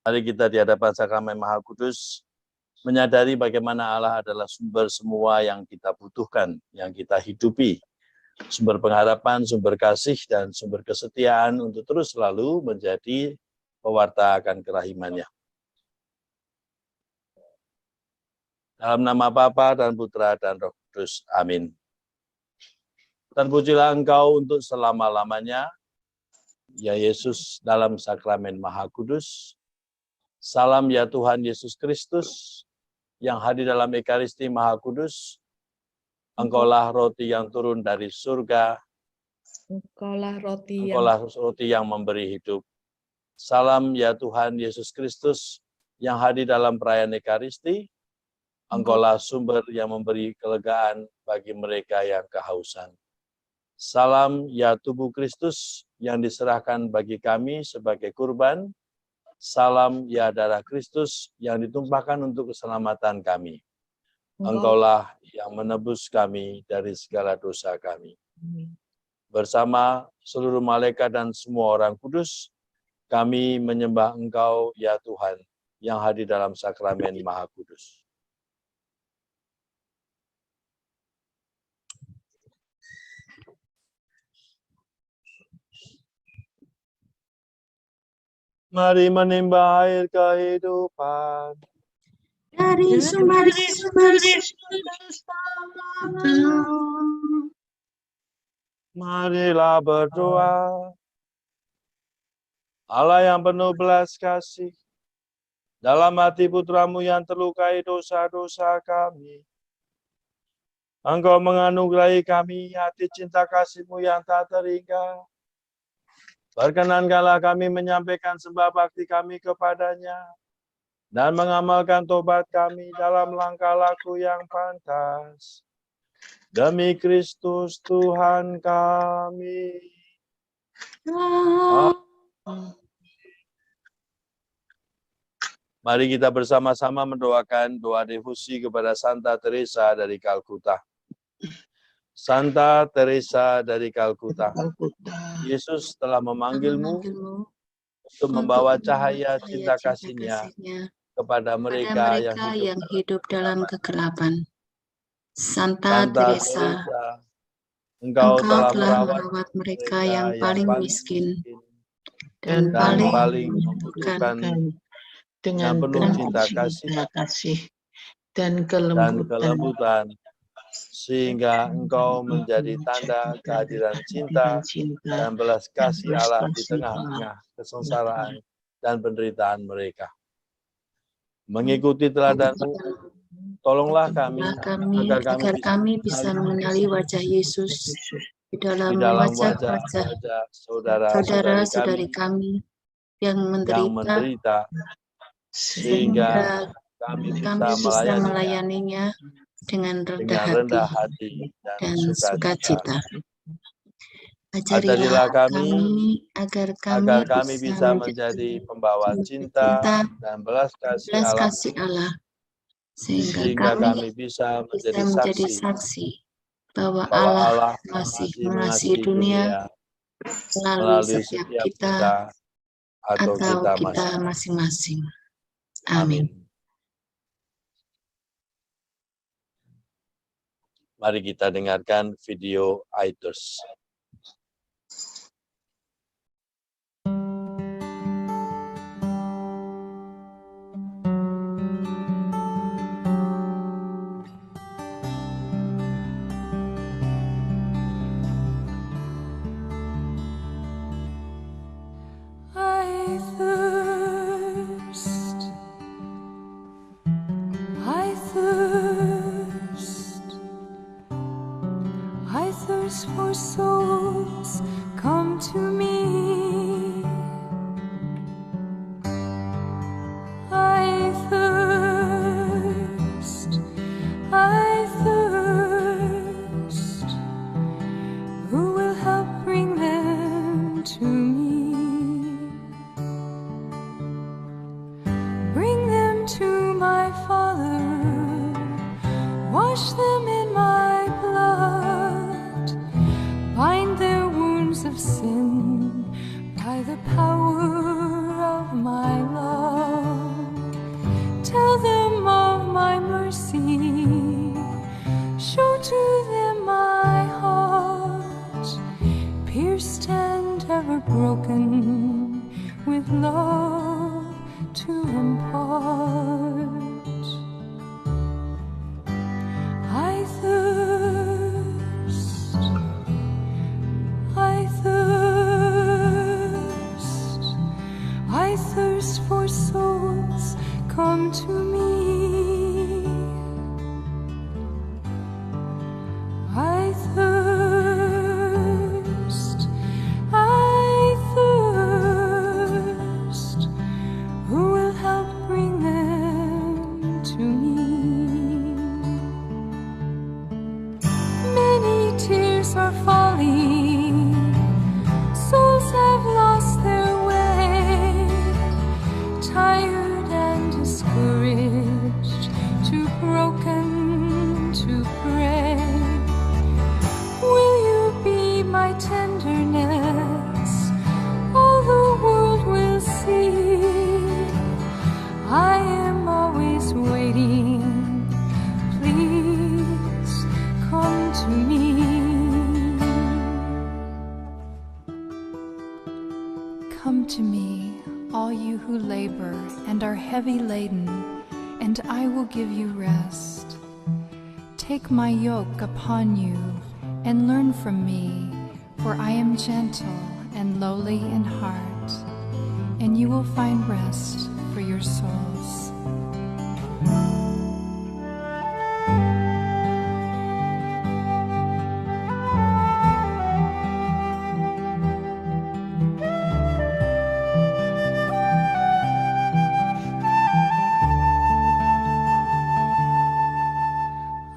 Mari kita di hadapan sakramen Maha Kudus menyadari bagaimana Allah adalah sumber semua yang kita butuhkan, yang kita hidupi. Sumber pengharapan, sumber kasih, dan sumber kesetiaan untuk terus selalu menjadi pewarta akan kerahimannya. Dalam nama Bapa dan Putra dan Roh Kudus. Amin. Terpujilah Engkau untuk selama-lamanya, ya Yesus dalam sakramen Maha Kudus. Salam ya Tuhan Yesus Kristus, yang hadir dalam Ekaristi Maha Kudus. Engkaulah roti yang turun dari surga. Engkaulah roti yang memberi hidup. Salam ya Tuhan Yesus Kristus, yang hadir dalam perayaan Ekaristi. Engkaulah sumber yang memberi kelegaan bagi mereka yang kehausan. Salam ya tubuh Kristus yang diserahkan bagi kami sebagai kurban. Salam ya darah Kristus yang ditumpahkan untuk keselamatan kami. Engkaulah yang menebus kami dari segala dosa kami. Bersama seluruh malaikat dan semua orang kudus, kami menyembah Engkau ya Tuhan yang hadir dalam sakramen Maha Kudus. Mari menimba air kehidupan dari sumber-sumber. Marilah berdoa. Allah yang penuh belas kasih, dalam hati putramu yang terlukai dosa-dosa kami, Engkau menganugerahi kami hati cinta kasih-Mu yang tak terhingga. Perkenankanlah kami menyampaikan sembah bakti kami kepadanya dan mengamalkan tobat kami dalam langkah laku yang pantas. Demi Kristus Tuhan kami. Mari kita bersama-sama mendoakan doa devosi kepada Santa Teresa dari Kalkuta. Santa Teresa dari Kalkuta, Yesus telah memanggilmu untuk membawa cahaya cinta kasih-Nya kepada mereka yang hidup dalam kegelapan. Santa Teresa, Engkau telah merawat mereka yang paling miskin dan paling membutuhkan dengan penuh cinta kasih dan kelembutan, sehingga Engkau menjadi tanda kehadiran cinta dan belas kasih Allah di tengah-tengah kesengsaraan dan penderitaan mereka. Mengikuti teladan-Mu, tolonglah kami agar kami bisa mengenali wajah Yesus di dalam wajah-wajah saudara-saudari kami yang menderita, sehingga kami bisa melayaninya dengan rendah hati dan sukacita. Ajarilah kami agar kami bisa menjadi pembawa cinta dan belas kasih Allah, sehingga kami bisa menjadi saksi bahwa Allah masih mengasihi dunia melalui setiap kita atau kita masing-masing. Amin. Mari kita dengarkan video Aetos. For souls, come to me. I thirst. Who will help bring them to me? Bring them to my Father. Wash them in my blood. Bind their wounds of sin by the power of my love. Tell them of my mercy, show to them my heart, pierced and ever broken, with love to impart. I thirst, I thirst, I thirst for souls, come to me. I thirst, I thirst. Who will help bring them to me? Many tears are falling, souls have lost their way, tired and discouraged, too broken to pray. Will you be my tenderness? All the world will see. I am always waiting. Please come to me. Come to me, all you who labor and are heavy laden, and I will give you rest. Take my yoke upon you and learn from me, for I am gentle and lowly in heart, and you will find rest for your souls.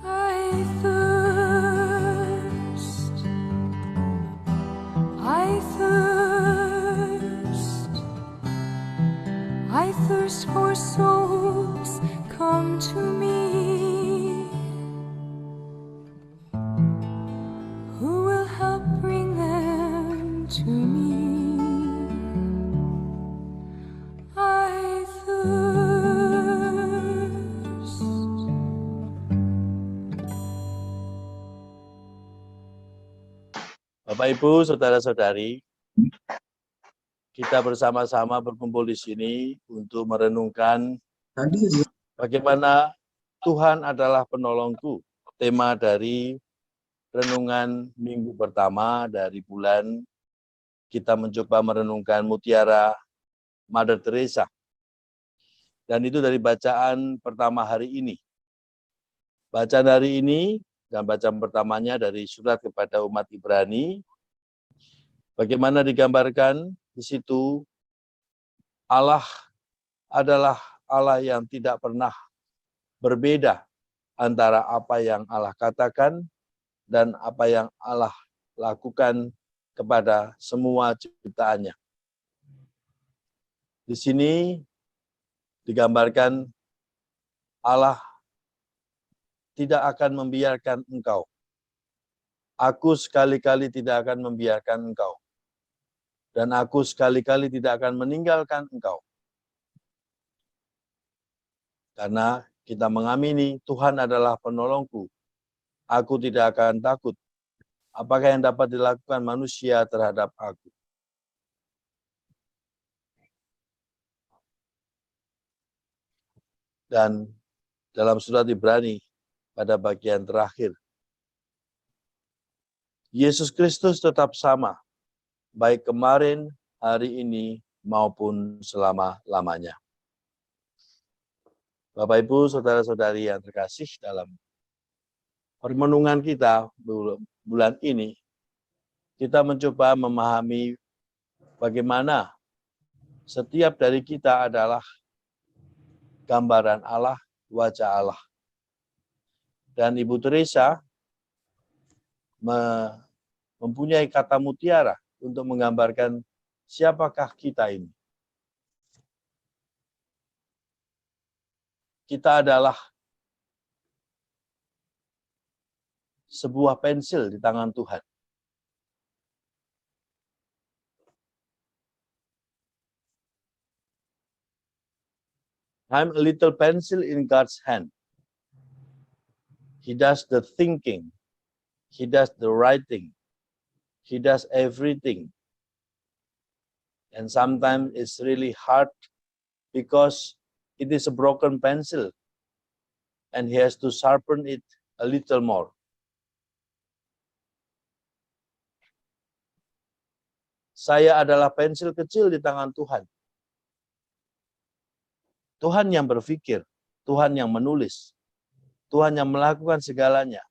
I thirst, I thirst, I thirst for souls, come to me. Who will help bring them to me? I thirst. Bapak, Ibu, saudara-saudari, kita bersama-sama berkumpul di sini untuk merenungkan bagaimana Tuhan adalah penolongku. Tema dari renungan minggu pertama dari bulan, kita mencoba merenungkan mutiara Mother Teresa. Dan itu dari bacaan pertama hari ini. Bacaan hari ini dan bacaan pertamanya dari surat kepada umat Ibrani. Bagaimana digambarkan di situ Allah adalah Allah yang tidak pernah berbeda antara apa yang Allah katakan dan apa yang Allah lakukan kepada semua ciptaannya. Di sini digambarkan Allah tidak akan membiarkan engkau. Aku sekali-kali tidak akan membiarkan engkau. Dan aku sekali-kali tidak akan meninggalkan engkau. Karena kita mengamini Tuhan adalah penolongku. Aku tidak akan takut. Apakah yang dapat dilakukan manusia terhadap aku? Dan dalam surat Ibrani pada bagian terakhir, Yesus Kristus tetap sama, baik kemarin, hari ini, maupun selama-lamanya. Bapak, Ibu, saudara-saudari yang terkasih, dalam permenungan kita bulan ini, kita mencoba memahami bagaimana setiap dari kita adalah gambaran Allah, wajah Allah. Dan Ibu Teresa mempunyai kata mutiara untuk menggambarkan siapakah kita ini. Kita adalah sebuah pensil di tangan Tuhan. I'm a little pencil in God's hand. He does the thinking. He does the writing. He does everything. And sometimes it's really hard because it is a broken pencil and he has to sharpen it a little more. Saya adalah pensil kecil di tangan Tuhan. Tuhan yang berpikir, Tuhan yang menulis, Tuhan yang melakukan segalanya.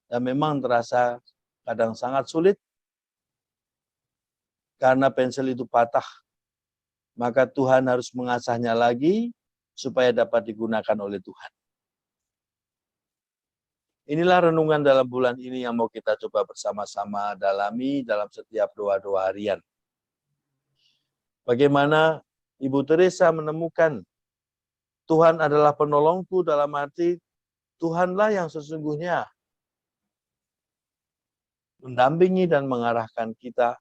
Dan memang terasa kadang sangat sulit karena pensil itu patah. Maka Tuhan harus mengasahnya lagi supaya dapat digunakan oleh Tuhan. Inilah renungan dalam bulan ini yang mau kita coba bersama-sama dalami dalam setiap doa-doa harian. Bagaimana Ibu Teresa menemukan Tuhan adalah penolongku, dalam arti Tuhanlah yang sesungguhnya mendampingi dan mengarahkan kita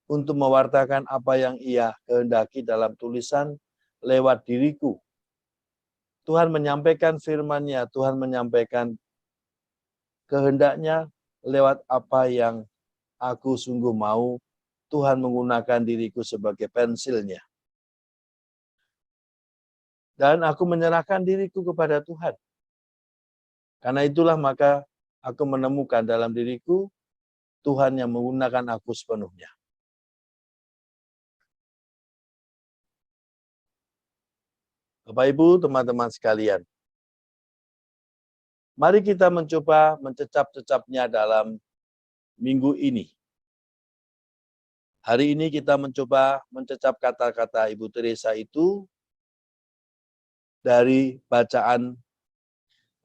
untuk mewartakan apa yang Ia kehendaki dalam tulisan lewat diriku. Tuhan menyampaikan firman-Nya, Tuhan menyampaikan kehendaknya lewat apa yang aku sungguh mau. Tuhan menggunakan diriku sebagai pensilnya. Dan aku menyerahkan diriku kepada Tuhan. Karena itulah maka aku menemukan dalam diriku Tuhan yang menggunakan aku sepenuhnya. Bapak Ibu, teman-teman sekalian, mari kita mencoba mencecap-cecapnya dalam minggu ini. Hari ini kita mencoba mencecap kata-kata Ibu Teresa itu dari bacaan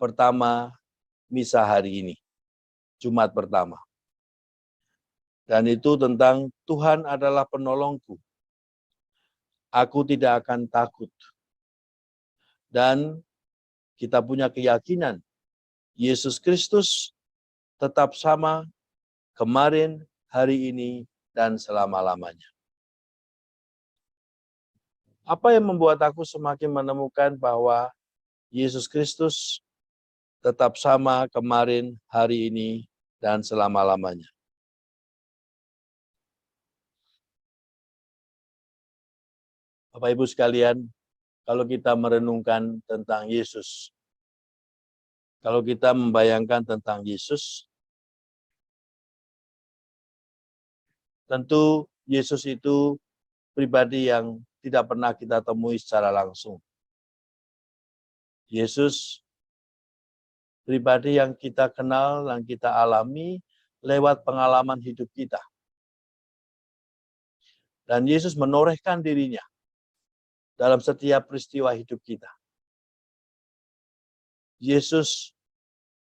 pertama misa hari ini, Jumat pertama. Dan itu tentang Tuhan adalah penolongku. Aku tidak akan takut. Dan kita punya keyakinan Yesus Kristus tetap sama kemarin, hari ini, dan selama-lamanya. Apa yang membuat aku semakin menemukan bahwa Yesus Kristus tetap sama kemarin, hari ini, dan selama-lamanya? Bapak Ibu sekalian, kalau kita merenungkan tentang Yesus, kalau kita membayangkan tentang Yesus, tentu Yesus itu pribadi yang tidak pernah kita temui secara langsung. Yesus pribadi yang kita kenal dan kita alami lewat pengalaman hidup kita. Dan Yesus menorehkan dirinya dalam setiap peristiwa hidup kita. Yesus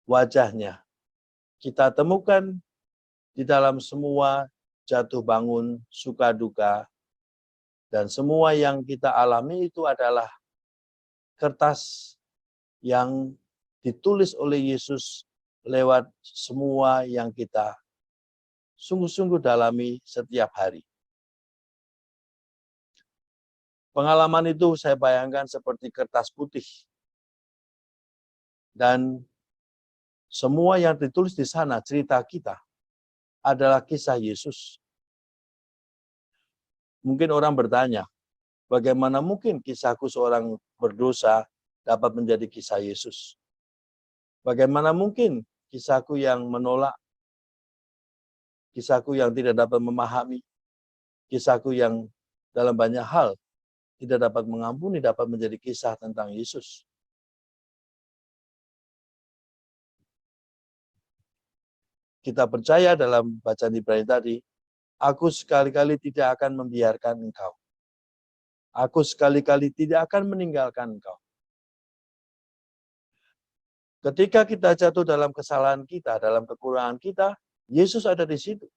wajahnya kita temukan di dalam semua jatuh bangun, suka duka, dan semua yang kita alami itu adalah kertas yang ditulis oleh Yesus lewat semua yang kita sungguh-sungguh dalami setiap hari. Pengalaman itu saya bayangkan seperti kertas putih. Dan semua yang ditulis di sana, cerita kita, adalah kisah Yesus. Mungkin orang bertanya, bagaimana mungkin kisahku seorang berdosa dapat menjadi kisah Yesus? Bagaimana mungkin kisahku yang menolak, kisahku yang tidak dapat memahami, kisahku yang dalam banyak hal tidak dapat mengampuni, dapat menjadi kisah tentang Yesus? Kita percaya dalam bacaan Ibrani tadi, aku sekali-kali tidak akan membiarkan engkau. Aku sekali-kali tidak akan meninggalkan engkau. Ketika kita jatuh dalam kesalahan kita, dalam kekurangan kita, Yesus ada di situ.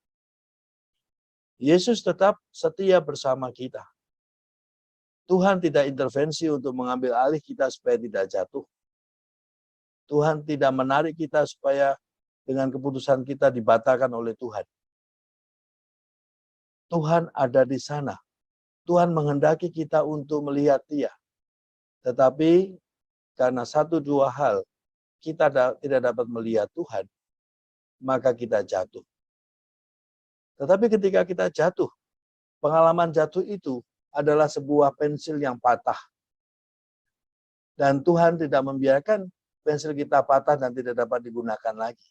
Yesus tetap setia bersama kita. Tuhan tidak intervensi untuk mengambil alih kita supaya tidak jatuh. Tuhan tidak menarik kita supaya dengan keputusan kita dibatalkan oleh Tuhan. Tuhan ada di sana. Tuhan menghendaki kita untuk melihat Dia. Tetapi karena satu dua hal kita tidak dapat melihat Tuhan, maka kita jatuh. Tetapi ketika kita jatuh, pengalaman jatuh itu adalah sebuah pensil yang patah. Dan Tuhan tidak membiarkan pensil kita patah dan tidak dapat digunakan lagi.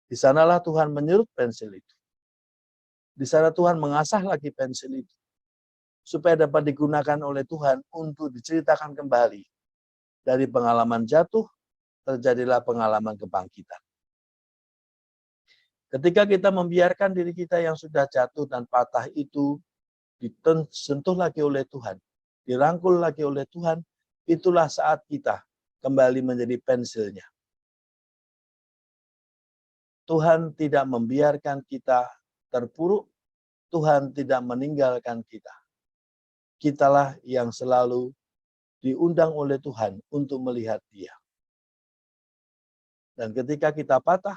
Di sanalah Tuhan menyerut pensil itu. Di sana Tuhan mengasah lagi pensil itu. Supaya dapat digunakan oleh Tuhan untuk diceritakan kembali. Dari pengalaman jatuh, terjadilah pengalaman kebangkitan. Ketika kita membiarkan diri kita yang sudah jatuh dan patah itu disentuh lagi oleh Tuhan, dirangkul lagi oleh Tuhan, itulah saat kita kembali menjadi pensilnya. Tuhan tidak membiarkan kita terpuruk, Tuhan tidak meninggalkan kita. Kitalah yang selalu diundang oleh Tuhan untuk melihat Dia. Dan ketika kita patah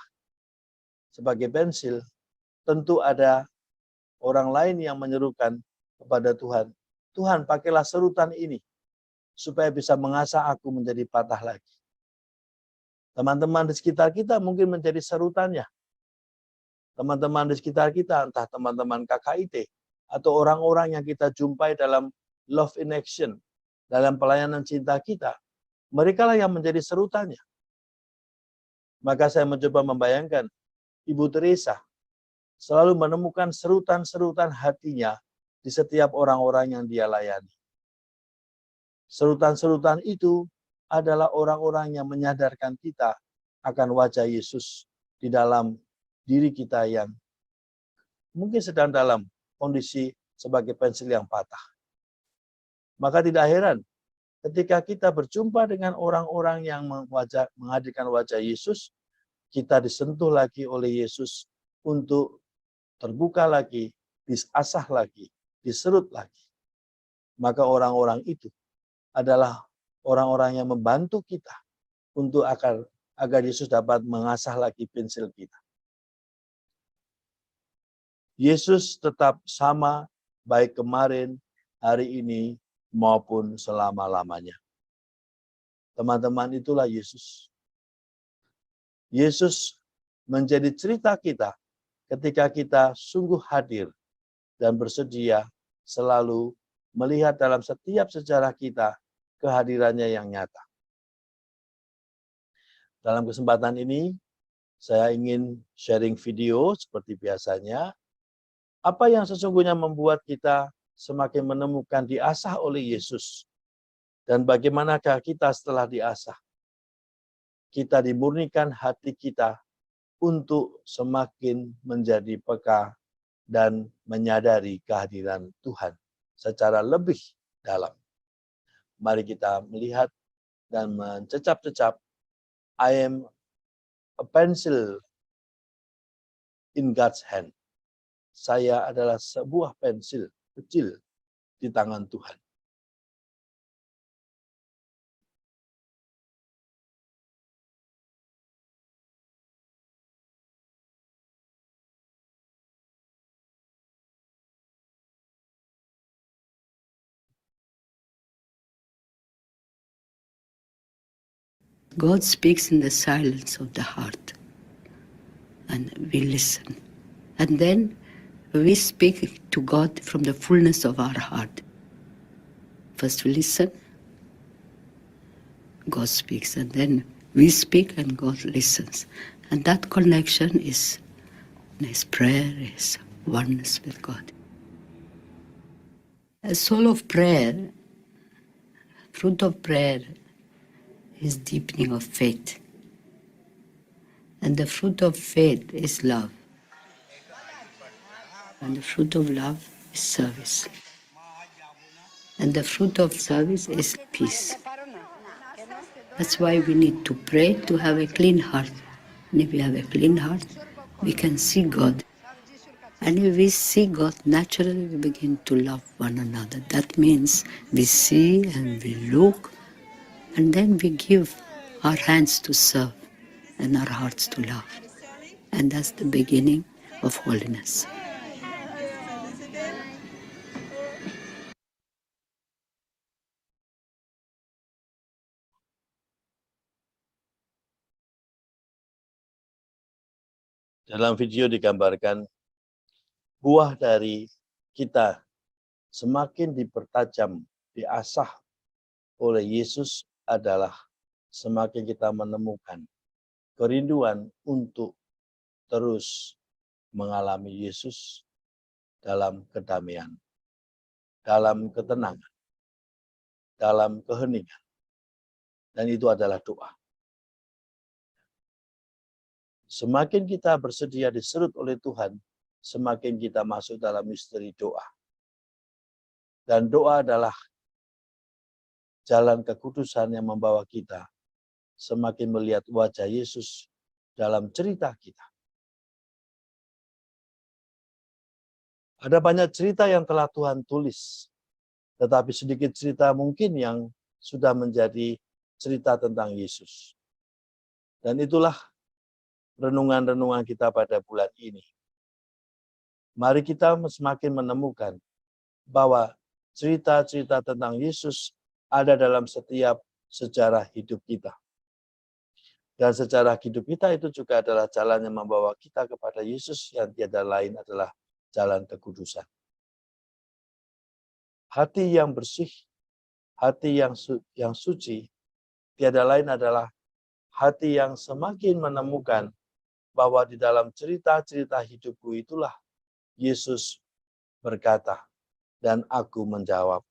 sebagai pensil, tentu ada orang lain yang menyerukan kepada Tuhan, Tuhan pakailah serutan ini supaya bisa mengasah aku menjadi patah lagi. Teman-teman di sekitar kita mungkin menjadi serutannya. Teman-teman di sekitar kita, entah teman-teman KKIT, atau orang-orang yang kita jumpai dalam love in action, dalam pelayanan cinta kita, mereka lah yang menjadi serutannya. Maka saya mencoba membayangkan, Ibu Teresa selalu menemukan serutan-serutan hatinya di setiap orang-orang yang dia layani. Serutan-serutan itu adalah orang-orang yang menyadarkan kita akan wajah Yesus di dalam diri kita yang mungkin sedang dalam kondisi sebagai pensil yang patah. Maka tidak heran ketika kita berjumpa dengan orang-orang yang menghadirkan wajah Yesus, kita disentuh lagi oleh Yesus untuk terbuka lagi, disasah lagi, diserut lagi. Maka orang-orang itu adalah orang-orang yang membantu kita untuk agar Yesus dapat mengasah lagi pensil kita. Yesus tetap sama baik kemarin, hari ini, maupun selama-lamanya. Teman-teman, itulah Yesus. Yesus menjadi cerita kita ketika kita sungguh hadir dan bersedia selalu melihat dalam setiap sejarah kita kehadirannya yang nyata. Dalam kesempatan ini, saya ingin sharing video seperti biasanya. Apa yang sesungguhnya membuat kita semakin menemukan diasah oleh Yesus? Dan bagaimanakah kita setelah diasah? Kita dimurnikan hati kita untuk semakin menjadi peka dan menyadari kehadiran Tuhan secara lebih dalam. Mari kita melihat dan mencecap-cecap, I am a pencil in God's hand. Saya adalah sebuah pensil kecil di tangan Tuhan. God speaks in the silence of the heart, and we listen. And then we speak to God from the fullness of our heart. First we listen, God speaks, and then we speak and God listens. And that connection is prayer, is oneness with God. A soul of prayer, fruit of prayer, is deepening of faith. And the fruit of faith is love. And the fruit of love is service. And the fruit of service is peace. That's why we need to pray to have a clean heart. And if we have a clean heart, we can see God. And if we see God, naturally we begin to love one another. That means we see and we look, and then we give our hands to serve and our hearts to love. And that's the beginning of holiness. Dalam video digambarkan buah dari kita semakin dipertajam, diasah oleh Yesus adalah semakin kita menemukan kerinduan untuk terus mengalami Yesus dalam kedamaian, dalam ketenangan, dalam keheningan. Dan itu adalah doa. Semakin kita bersedia diserut oleh Tuhan, semakin kita masuk dalam misteri doa. Dan doa adalah jalan kekudusan yang membawa kita semakin melihat wajah Yesus dalam cerita kita. Ada banyak cerita yang telah Tuhan tulis, tetapi sedikit cerita mungkin yang sudah menjadi cerita tentang Yesus. Dan itulah renungan-renungan kita pada bulan ini. Mari kita semakin menemukan bahwa cerita-cerita tentang Yesus ada dalam setiap sejarah hidup kita. Dan sejarah hidup kita itu juga adalah jalan yang membawa kita kepada Yesus yang tiada lain adalah jalan kekudusan. Hati yang bersih, hati yang suci, tiada lain adalah hati yang semakin menemukan bahwa di dalam cerita-cerita hidupku itulah Yesus berkata, dan aku menjawab,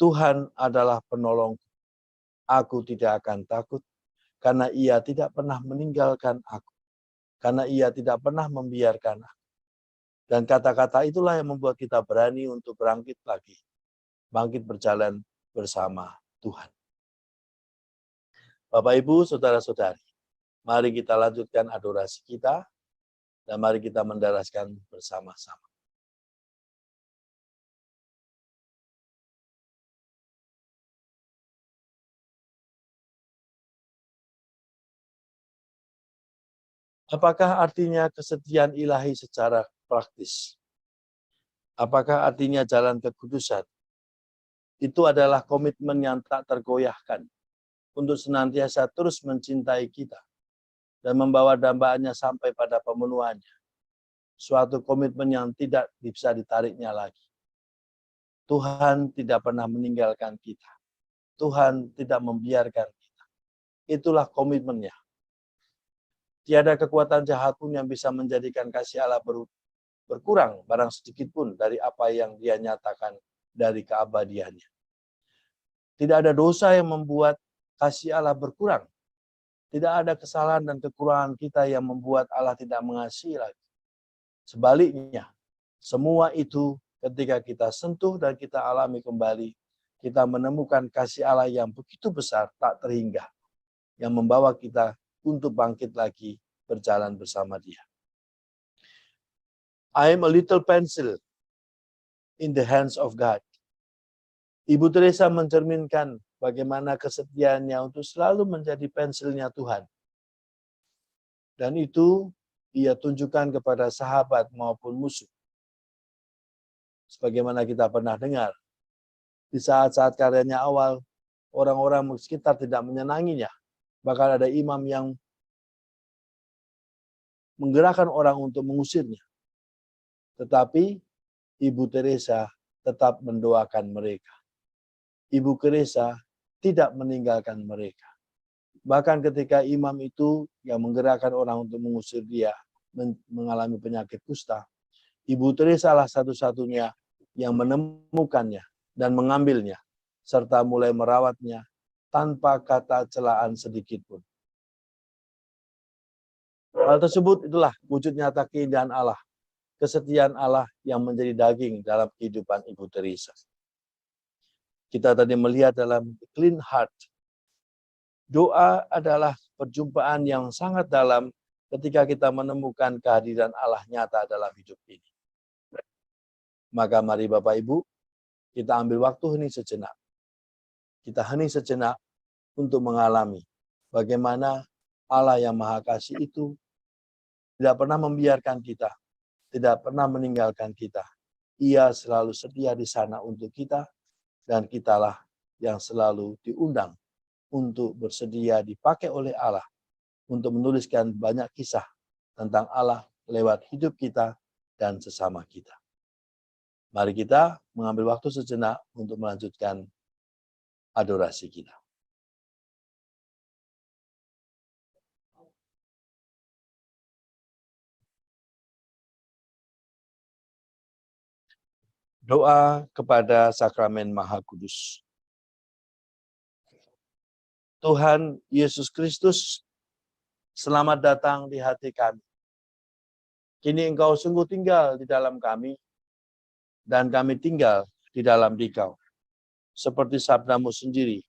Tuhan adalah penolongku. Aku tidak akan takut, karena Ia tidak pernah meninggalkan aku. Karena Ia tidak pernah membiarkan aku. Dan kata-kata itulah yang membuat kita berani untuk bangkit lagi. Bangkit berjalan bersama Tuhan. Bapak, Ibu, Saudara-saudari, mari kita lanjutkan adorasi kita, dan mari kita mendaraskan bersama-sama. Apakah artinya kesetiaan ilahi secara praktis? Apakah artinya jalan kekudusan? Itu adalah komitmen yang tak tergoyahkan untuk senantiasa terus mencintai kita dan membawa dambaannya sampai pada pemenuhannya. Suatu komitmen yang tidak bisa ditariknya lagi. Tuhan tidak pernah meninggalkan kita. Tuhan tidak membiarkan kita. Itulah komitmennya. Tiada kekuatan jahat pun yang bisa menjadikan kasih Allah berkurang barang sedikit pun dari apa yang Dia nyatakan dari keabadiannya. Tidak ada dosa yang membuat kasih Allah berkurang. Tidak ada kesalahan dan kekurangan kita yang membuat Allah tidak mengasihi lagi. Sebaliknya, semua itu ketika kita sentuh dan kita alami kembali, kita menemukan kasih Allah yang begitu besar, tak terhingga, yang membawa kita untuk bangkit lagi berjalan bersama Dia. I am a little pencil in the hands of God. Ibu Teresa mencerminkan bagaimana kesetiaannya untuk selalu menjadi pensilnya Tuhan. Dan itu Ia tunjukkan kepada sahabat maupun musuh. Sebagaimana kita pernah dengar, di saat-saat karyanya awal, orang-orang sekitar tidak menyenanginya. Bahkan ada imam yang menggerakkan orang untuk mengusirnya. Tetapi Ibu Teresa tetap mendoakan mereka. Ibu Teresa tidak meninggalkan mereka. Bahkan ketika imam itu yang menggerakkan orang untuk mengusir dia mengalami penyakit kusta, Ibu Teresa lah satu-satunya yang menemukannya dan mengambilnya, serta mulai merawatnya tanpa kata celaan sedikit pun. Hal tersebut itulah wujud nyata keindahan Allah, kesetiaan Allah yang menjadi daging dalam kehidupan Ibu Teresa. Kita tadi melihat dalam clean heart. Doa adalah perjumpaan yang sangat dalam ketika kita menemukan kehadiran Allah nyata dalam hidup ini. Maka mari Bapak Ibu, kita ambil waktu hening sejenak. Kita hening sejenak untuk mengalami bagaimana Allah yang Maha Kasih itu tidak pernah membiarkan kita, tidak pernah meninggalkan kita. Ia selalu setia di sana untuk kita, dan kitalah yang selalu diundang untuk bersedia dipakai oleh Allah untuk menuliskan banyak kisah tentang Allah lewat hidup kita dan sesama kita. Mari kita mengambil waktu sejenak untuk melanjutkan adorasi kita. Doa kepada Sakramen Maha Kudus. Tuhan Yesus Kristus, selamat datang di hati kami. Kini Engkau sungguh tinggal di dalam kami, dan kami tinggal di dalam Dikau. Seperti sabda-Mu sendiri,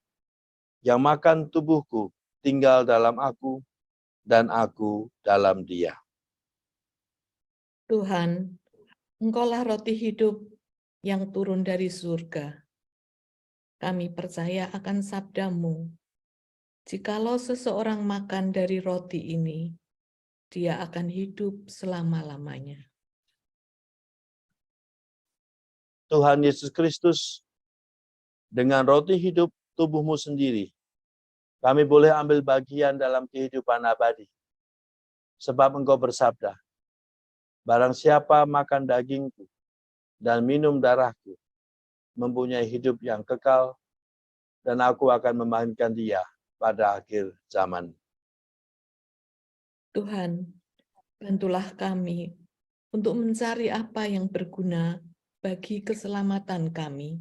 yang makan tubuhku tinggal dalam aku, dan aku dalam Dia. Tuhan, Engkaulah roti hidup yang turun dari surga. Kami percaya akan sabda-Mu. Jikalau seseorang makan dari roti ini, dia akan hidup selama-lamanya. Tuhan Yesus Kristus, dengan roti hidup tubuh-Mu sendiri, kami boleh ambil bagian dalam kehidupan abadi. Sebab Engkau bersabda, barang siapa makan dagingku dan minum darahku, mempunyai hidup yang kekal, dan aku akan membangkitkan dia pada akhir zaman. Tuhan, bantulah kami untuk mencari apa yang berguna bagi keselamatan kami,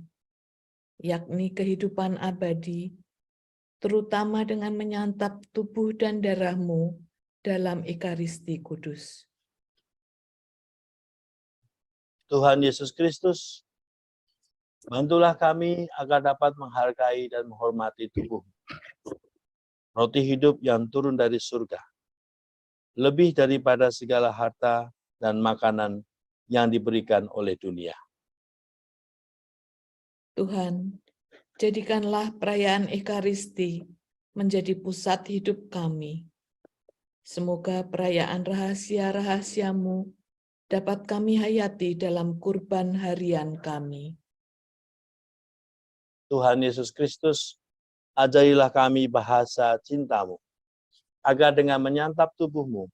yakni kehidupan abadi, terutama dengan menyantap tubuh dan darah-Mu dalam Ekaristi Kudus. Tuhan Yesus Kristus, bantulah kami agar dapat menghargai dan menghormati tubuh, roti hidup yang turun dari surga, lebih daripada segala harta dan makanan yang diberikan oleh dunia. Tuhan, jadikanlah perayaan Ekaristi menjadi pusat hidup kami. Semoga perayaan rahasia-rahasia-Mu dapat kami hayati dalam kurban harian kami. Tuhan Yesus Kristus, ajarilah kami bahasa cinta-Mu, agar dengan menyantap tubuh-Mu,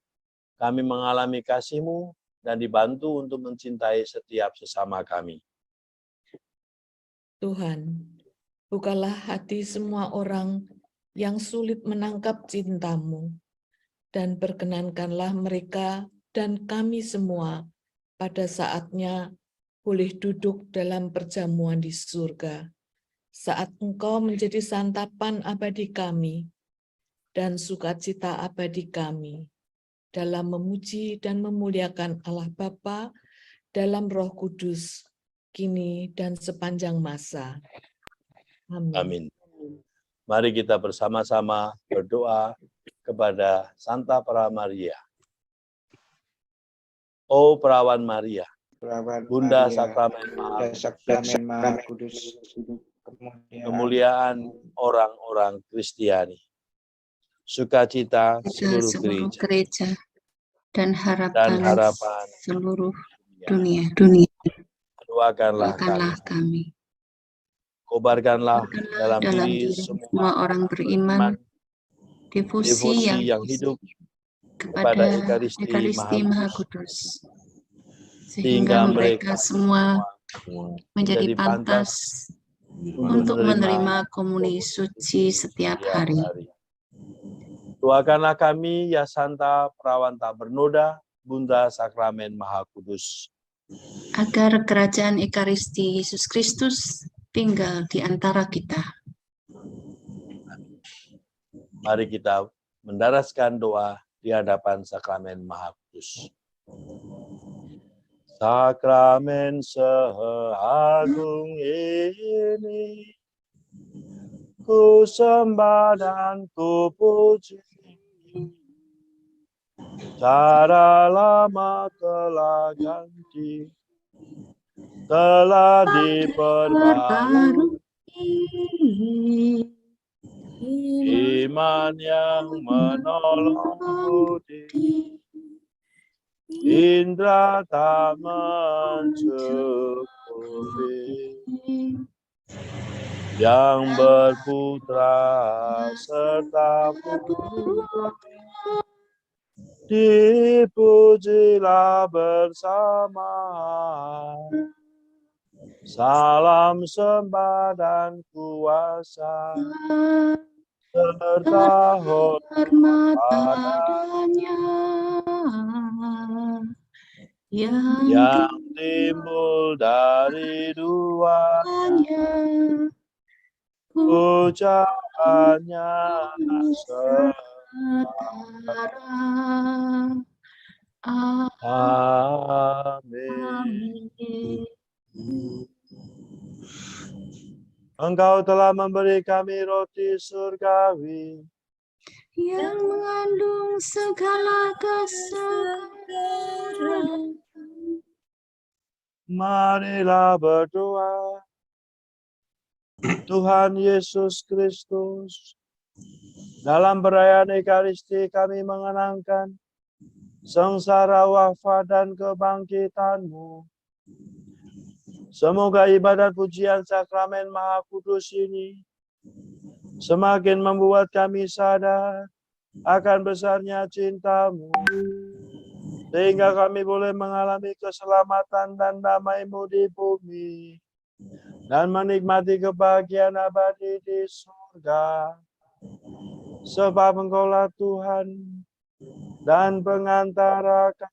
kami mengalami kasih-Mu dan dibantu untuk mencintai setiap sesama kami. Tuhan, bukalah hati semua orang yang sulit menangkap cinta-Mu, dan perkenankanlah mereka dan kami semua pada saatnya boleh duduk dalam perjamuan di surga, saat Engkau menjadi santapan abadi kami dan sukacita abadi kami, dalam memuji dan memuliakan Allah Bapa dalam Roh Kudus, kini dan sepanjang masa. Amin. Amin. Mari kita bersama-sama berdoa kepada Santa Paramaria. Oh Perawan Maria, Bunda Sakramen Maha Kudus, kemuliaan orang-orang Kristiani, sukacita seluruh seluruh gereja dan dan harapan seluruh dunia. doakanlah kami. Kobarkanlah dalam diri semua semua orang beriman devosi yang hidup kepada Ekaristi Maha Kudus, sehingga mereka semua menjadi pantas untuk menerima komuni suci setiap hari. Doakanlah kami, ya Santa Perawan tak bernoda, Bunda Sakramen Maha Kudus, agar kerajaan Ekaristi Yesus Kristus tinggal di antara kita. Mari kita mendaraskan doa di hadapan Sakramen Maha Kudus. Sakramen seagung ini, ku sembah dan ku puji. Cara lama telah ganti, telah diperbarui. Iman yang menolong budi, indra tak mencukupi, yang berputra serta putri, dipujilah bersama. Salam sembah dan kuasa serta hormat padanya yang timbul dari duanya, ucapannya amin. Engkau telah memberi kami roti surgawi yang mengandung segala kesukaan. Marilah berdoa. Tuhan Yesus Kristus, dalam perayaan Ekaristi kami mengenangkan sengsara wafat dan kebangkitan-Mu. Semoga ibadat pujian sakramen Maha Kudus ini semakin membuat kami sadar akan besarnya cinta-Mu, sehingga kami boleh mengalami keselamatan dan damai-Mu di bumi, dan menikmati kebahagiaan abadi di surga. Sebab Engkaulah Tuhan dan pengantara kami.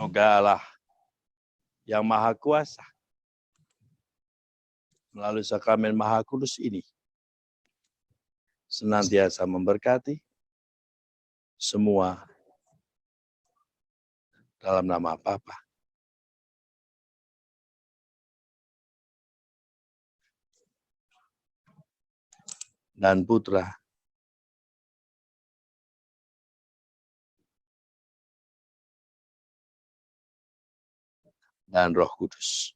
Semoga Allah yang Maha Kuasa melalui sakramen Maha Kudus ini senantiasa memberkati semua dalam nama Bapa dan Putra dan Roh Kudus.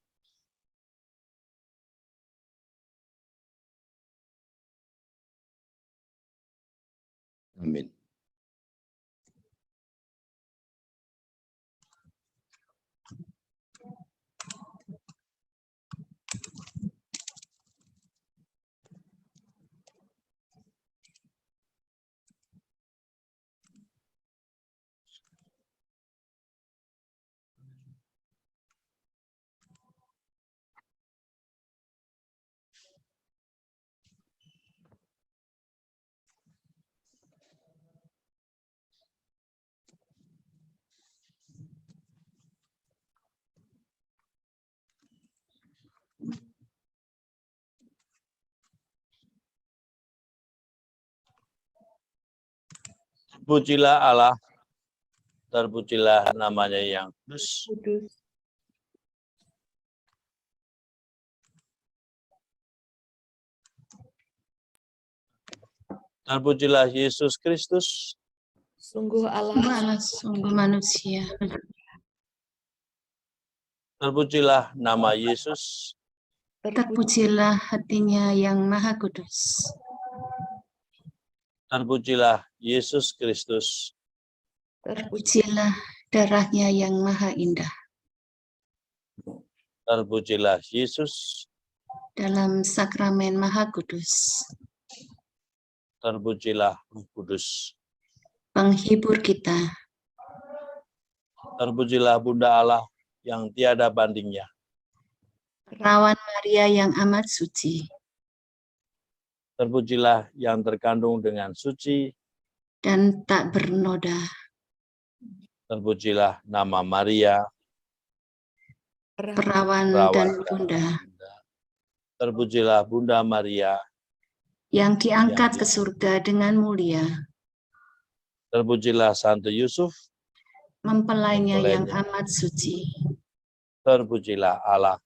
Amin. Pujilah Allah, terpujilah namanya yang kudus. Terpujilah Yesus Kristus. Sungguh Allah, Sungguh manusia. Terpujilah nama Yesus. Terpujilah hatinya yang Maha Kudus. Terpujilah Yesus Kristus. Terpujilah darahnya yang Maha Indah. Terpujilah Yesus. Dalam sakramen Maha Kudus. Terpujilah Roh Kudus. Penghibur kita. Terpujilah Bunda Allah yang tiada bandingnya. Perawan Maria yang amat suci, Terpujilah yang terkandung dengan suci, dan tak bernoda. terpujilah nama Maria, Perawan perawan dan Bunda, terpujilah Bunda Maria, yang diangkat Yang ke surga dengan mulia. terpujilah Santo Yusuf, Mempelainya yang mempelainya. amat suci, Terpujilah Allah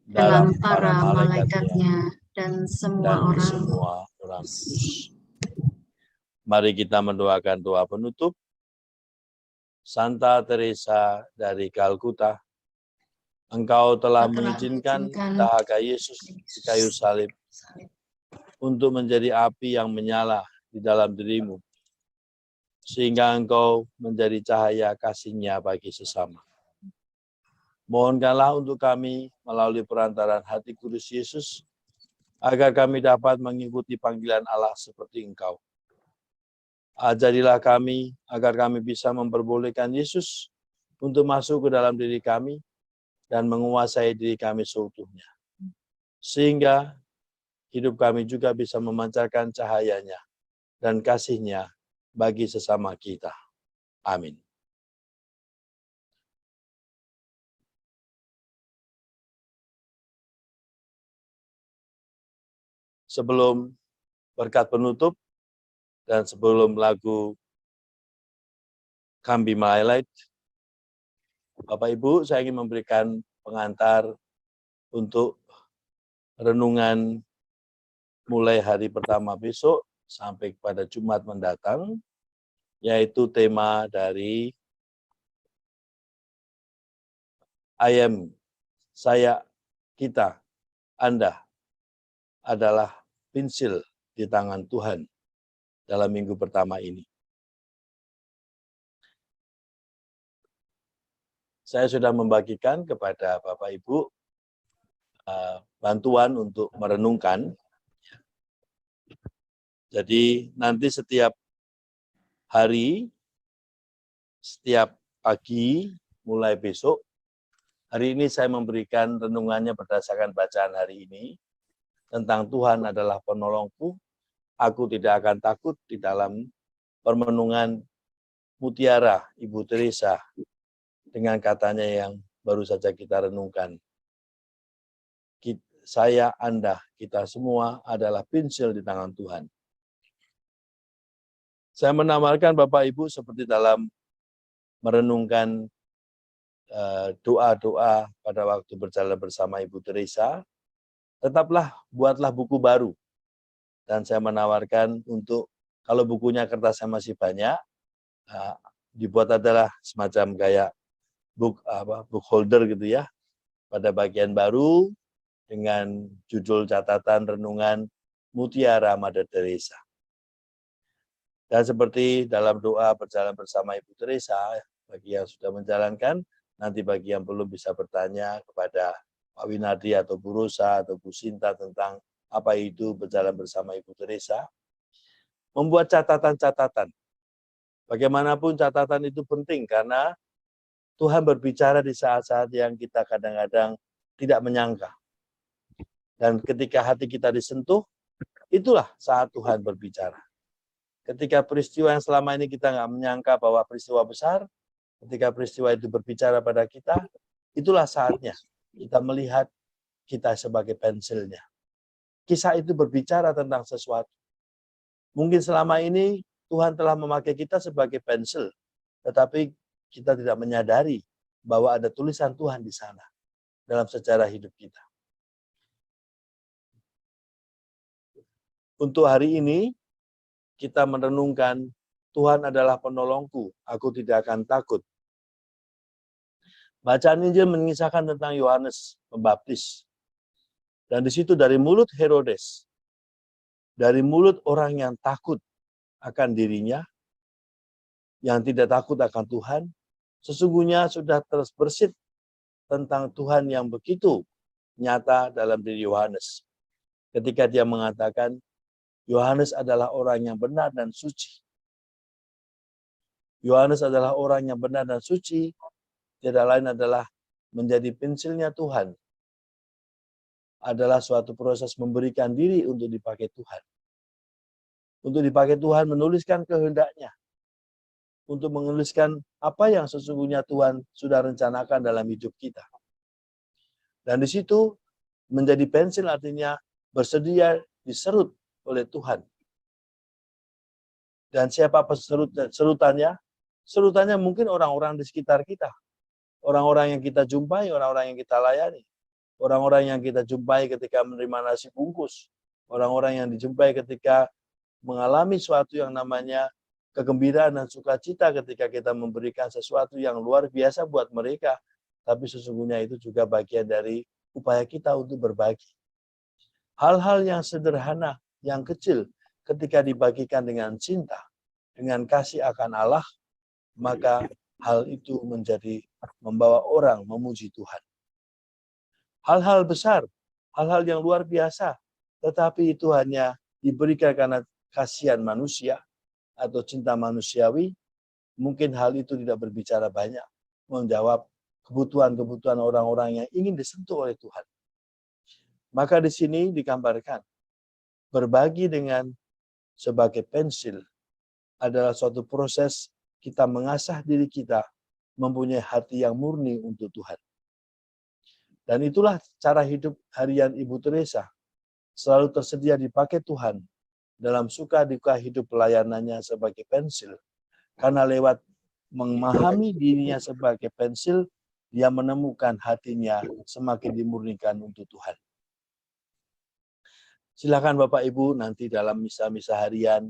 dalam dalam para malaikatnya malaikatnya dan semua dan orang. semua orang kudus. Mari kita mendoakan doa penutup. Santa Teresa dari Kalkuta, Engkau telah mengizinkan dahaga Yesus di kayu salib untuk menjadi api yang menyala di dalam dirimu, sehingga Engkau menjadi cahaya kasih-Nya bagi sesama. Mohonkanlah untuk kami melalui perantaraan hati kudus Yesus, agar kami dapat mengikuti panggilan Allah seperti Engkau. Ajarilah kami agar kami bisa memperbolehkan Yesus untuk masuk ke dalam diri kami dan menguasai diri kami seutuhnya. Sehingga hidup kami juga bisa memancarkan cahaya-Nya dan kasih-Nya bagi sesama kita. Amin. Sebelum berkat penutup dan sebelum lagu Come Be My Light, Bapak Ibu, saya ingin memberikan pengantar untuk renungan mulai hari pertama besok sampai pada Jumat mendatang, yaitu tema dari I am, saya, kita, Anda adalah pensil di tangan Tuhan dalam minggu pertama ini. Saya sudah membagikan kepada Bapak Ibu bantuan untuk merenungkan. Jadi nanti setiap hari, setiap pagi, mulai besok, hari ini saya memberikan renungannya berdasarkan bacaan hari ini, tentang Tuhan adalah penolongku, aku tidak akan takut di dalam permenungan Mutiara Ibu Teresa, dengan katanya yang baru saja kita renungkan. Saya, Anda, kita semua adalah pensil di tangan Tuhan. Saya menawarkan Bapak Ibu seperti dalam merenungkan doa-doa pada waktu berjalan bersama Ibu Teresa, buatlah buku baru. Dan saya menawarkan untuk, kalau bukunya kertasnya masih banyak, dibuat adalah semacam kayak book holder gitu ya, pada bagian baru dengan judul catatan renungan Mutiara Mother Teresa. Dan seperti dalam doa berjalan bersama Ibu Teresa, bagi yang sudah menjalankan, nanti bagi yang belum bisa bertanya kepada Pak Winardi atau Bu Rosa atau Bu Sinta tentang apa itu berjalan bersama Ibu Teresa, membuat catatan-catatan. Bagaimanapun catatan itu penting karena Tuhan berbicara di saat-saat yang kita kadang-kadang tidak menyangka. Dan ketika hati kita disentuh, itulah saat Tuhan berbicara. Ketika peristiwa yang selama ini kita nggak menyangka bahwa peristiwa besar, ketika peristiwa itu berbicara pada kita, itulah saatnya kita melihat kita sebagai pensilnya. Kisah itu berbicara tentang sesuatu. Mungkin selama ini Tuhan telah memakai kita sebagai pensil, tetapi kita tidak menyadari bahwa ada tulisan Tuhan di sana dalam sejarah hidup kita. Untuk hari ini, kita merenungkan Tuhan adalah penolongku, aku tidak akan takut. Bacaan Injil mengisahkan tentang Yohanes Pembaptis. Dan di situ dari mulut Herodes, dari mulut orang yang takut akan dirinya, yang tidak takut akan Tuhan, sesungguhnya sudah terbersit tentang Tuhan yang begitu nyata dalam diri Yohanes. Ketika dia mengatakan, Yohanes adalah orang yang benar dan suci. Yohanes adalah orang yang benar dan suci, tidak lain adalah menjadi pensilnya Tuhan adalah suatu proses memberikan diri untuk dipakai Tuhan. Untuk dipakai Tuhan menuliskan kehendaknya. Untuk menuliskan apa yang sesungguhnya Tuhan sudah rencanakan dalam hidup kita. Dan di situ menjadi pensil artinya bersedia diserut oleh Tuhan. Dan siapa serutannya? Serutannya mungkin orang-orang di sekitar kita. Orang-orang yang kita jumpai, orang-orang yang kita layani. Orang-orang yang kita jumpai ketika menerima nasi bungkus. Orang-orang yang dijumpai ketika mengalami suatu yang namanya kegembiraan dan sukacita ketika kita memberikan sesuatu yang luar biasa buat mereka. Tapi sesungguhnya itu juga bagian dari upaya kita untuk berbagi. Hal-hal yang sederhana, yang kecil, ketika dibagikan dengan cinta, dengan kasih akan Allah, maka hal itu menjadi membawa orang memuji Tuhan. Hal-hal besar, hal-hal yang luar biasa, tetapi itu hanya diberikan karena kasihan manusia atau cinta manusiawi. Mungkin hal itu tidak berbicara banyak, menjawab kebutuhan-kebutuhan orang-orang yang ingin disentuh oleh Tuhan. Maka di sini digambarkan, berbagi dengan sebagai pensil adalah suatu proses kita mengasah diri kita mempunyai hati yang murni untuk Tuhan. Dan itulah cara hidup harian Ibu Teresa, selalu tersedia dipakai Tuhan dalam suka duka hidup pelayanannya sebagai pensil. Karena lewat memahami dirinya sebagai pensil, dia menemukan hatinya semakin dimurnikan untuk Tuhan. Silakan Bapak Ibu nanti dalam misa-misa harian,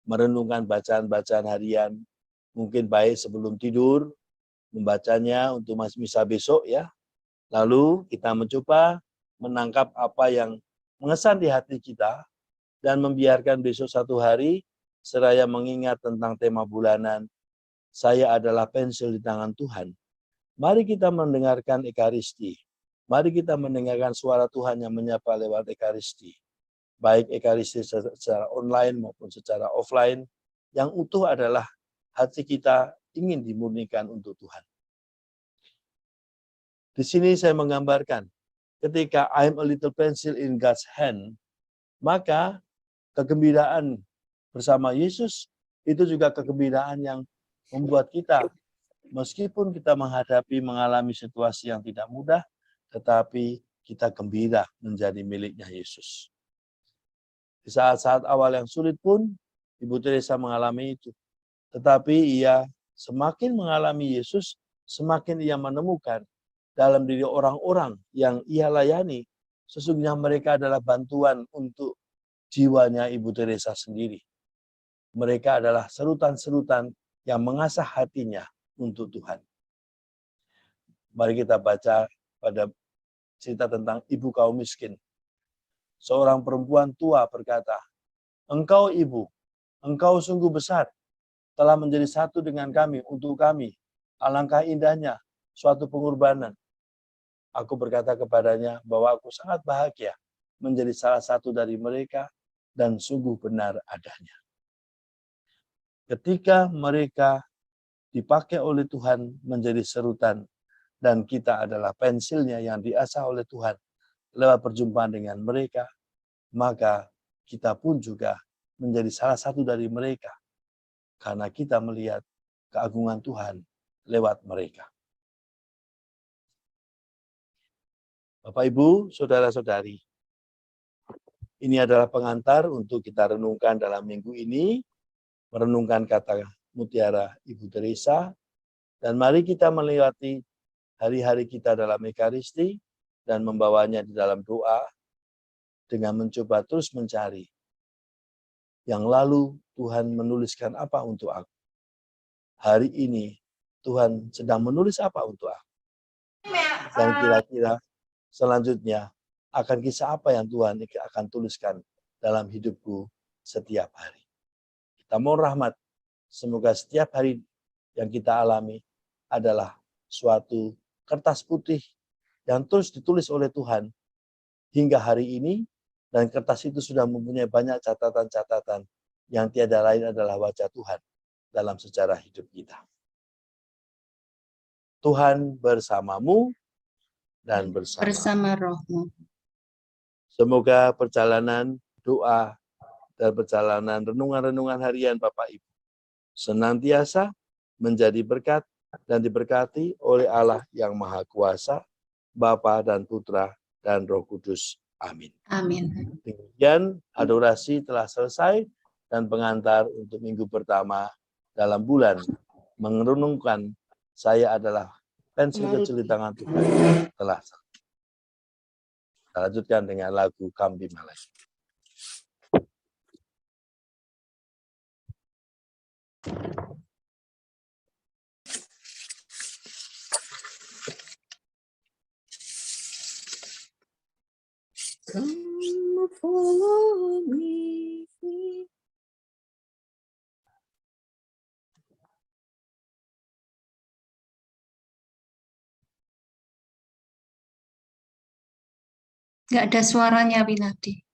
merenungkan bacaan-bacaan harian, mungkin baik sebelum tidur, membacanya untuk misa besok ya. Lalu kita mencoba menangkap apa yang mengesan di hati kita, dan membiarkan besok satu hari, seraya mengingat tentang tema bulanan, saya adalah pensil di tangan Tuhan. Mari kita mendengarkan Ekaristi. Mari kita mendengarkan suara Tuhan yang menyapa lewat Ekaristi. Baik Ekaristi secara online maupun secara offline, yang utuh adalah hati kita ingin dimurnikan untuk Tuhan. Di sini saya menggambarkan, ketika I'm a little pencil in God's hand, maka kegembiraan bersama Yesus itu juga kegembiraan yang membuat kita, meskipun kita mengalami situasi yang tidak mudah, tetapi kita gembira menjadi miliknya Yesus. Di saat-saat awal yang sulit pun, Ibu Teresa mengalami itu. Tetapi ia semakin mengalami Yesus, semakin ia menemukan dalam diri orang-orang yang ia layani, sesungguhnya mereka adalah bantuan untuk jiwanya Ibu Teresa sendiri. Mereka adalah serutan-serutan yang mengasah hatinya untuk Tuhan. Mari kita baca pada cerita tentang ibu kaum miskin. Seorang perempuan tua berkata, "Engkau ibu, engkau sungguh besar, telah menjadi satu dengan kami untuk kami. Alangkah indahnya suatu pengorbanan." Aku berkata kepadanya bahwa aku sangat bahagia menjadi salah satu dari mereka dan sungguh benar adanya. Ketika mereka dipakai oleh Tuhan menjadi serutan dan kita adalah pensilnya yang diasah oleh Tuhan lewat perjumpaan dengan mereka, maka kita pun juga menjadi salah satu dari mereka karena kita melihat keagungan Tuhan lewat mereka. Bapak, Ibu, saudara-saudari, ini adalah pengantar untuk kita renungkan dalam minggu ini, merenungkan kata mutiara Ibu Teresa, dan mari kita melewati hari-hari kita dalam Ekaristi dan membawanya di dalam doa dengan mencoba terus mencari yang lalu Tuhan menuliskan apa untuk aku. Hari ini Tuhan sedang menulis apa untuk aku. Dan kira-kira selanjutnya akan kisah apa yang Tuhan akan tuliskan dalam hidupku setiap hari. Kita mohon rahmat, semoga setiap hari yang kita alami adalah suatu kertas putih yang terus ditulis oleh Tuhan hingga hari ini, dan kertas itu sudah mempunyai banyak catatan-catatan yang tiada lain adalah wajah Tuhan dalam sejarah hidup kita. Tuhan bersamamu dan bersama rohmu. Semoga perjalanan doa dan perjalanan renungan-renungan harian Bapak Ibu senantiasa menjadi berkat dan diberkati oleh Allah yang Maha Kuasa, Bapa dan Putra dan Roh Kudus. Amin. Amin. Demikian adorasi telah selesai dan pengantar untuk minggu pertama dalam bulan merenungkan saya adalah pensil kecil di tangan Tuhan telah selesai. Kita lanjutkan dengan lagu Kambi Malai. Come follow me. Nggak ada suaranya, Winadi.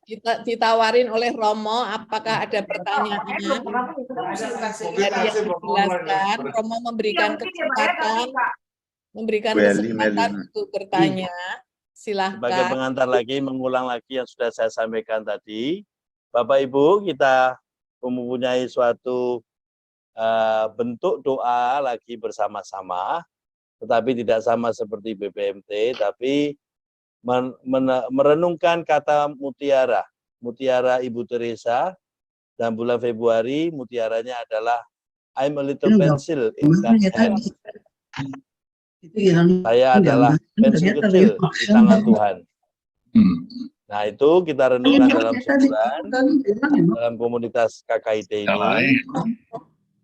Kita ditawarin oleh Romo, apakah ada pertanyaan? Dari yang dijelaskan, Romo memberikan kesempatan untuk bertanya. Sebagai Silahkan. pengantar lagi, mengulang lagi yang sudah saya sampaikan tadi. Bapak Ibu, kita mempunyai suatu bentuk doa lagi bersama-sama, tetapi tidak sama seperti BPMT, tapi merenungkan kata mutiara. Mutiara Ibu Teresa, dan bulan Februari mutiaranya adalah I'm a little pencil in God's hand. Saya adalah pensil kecil di tangan Tuhan. Nah, itu kita renungkan dalam sebulan, dalam komunitas KKIT ini.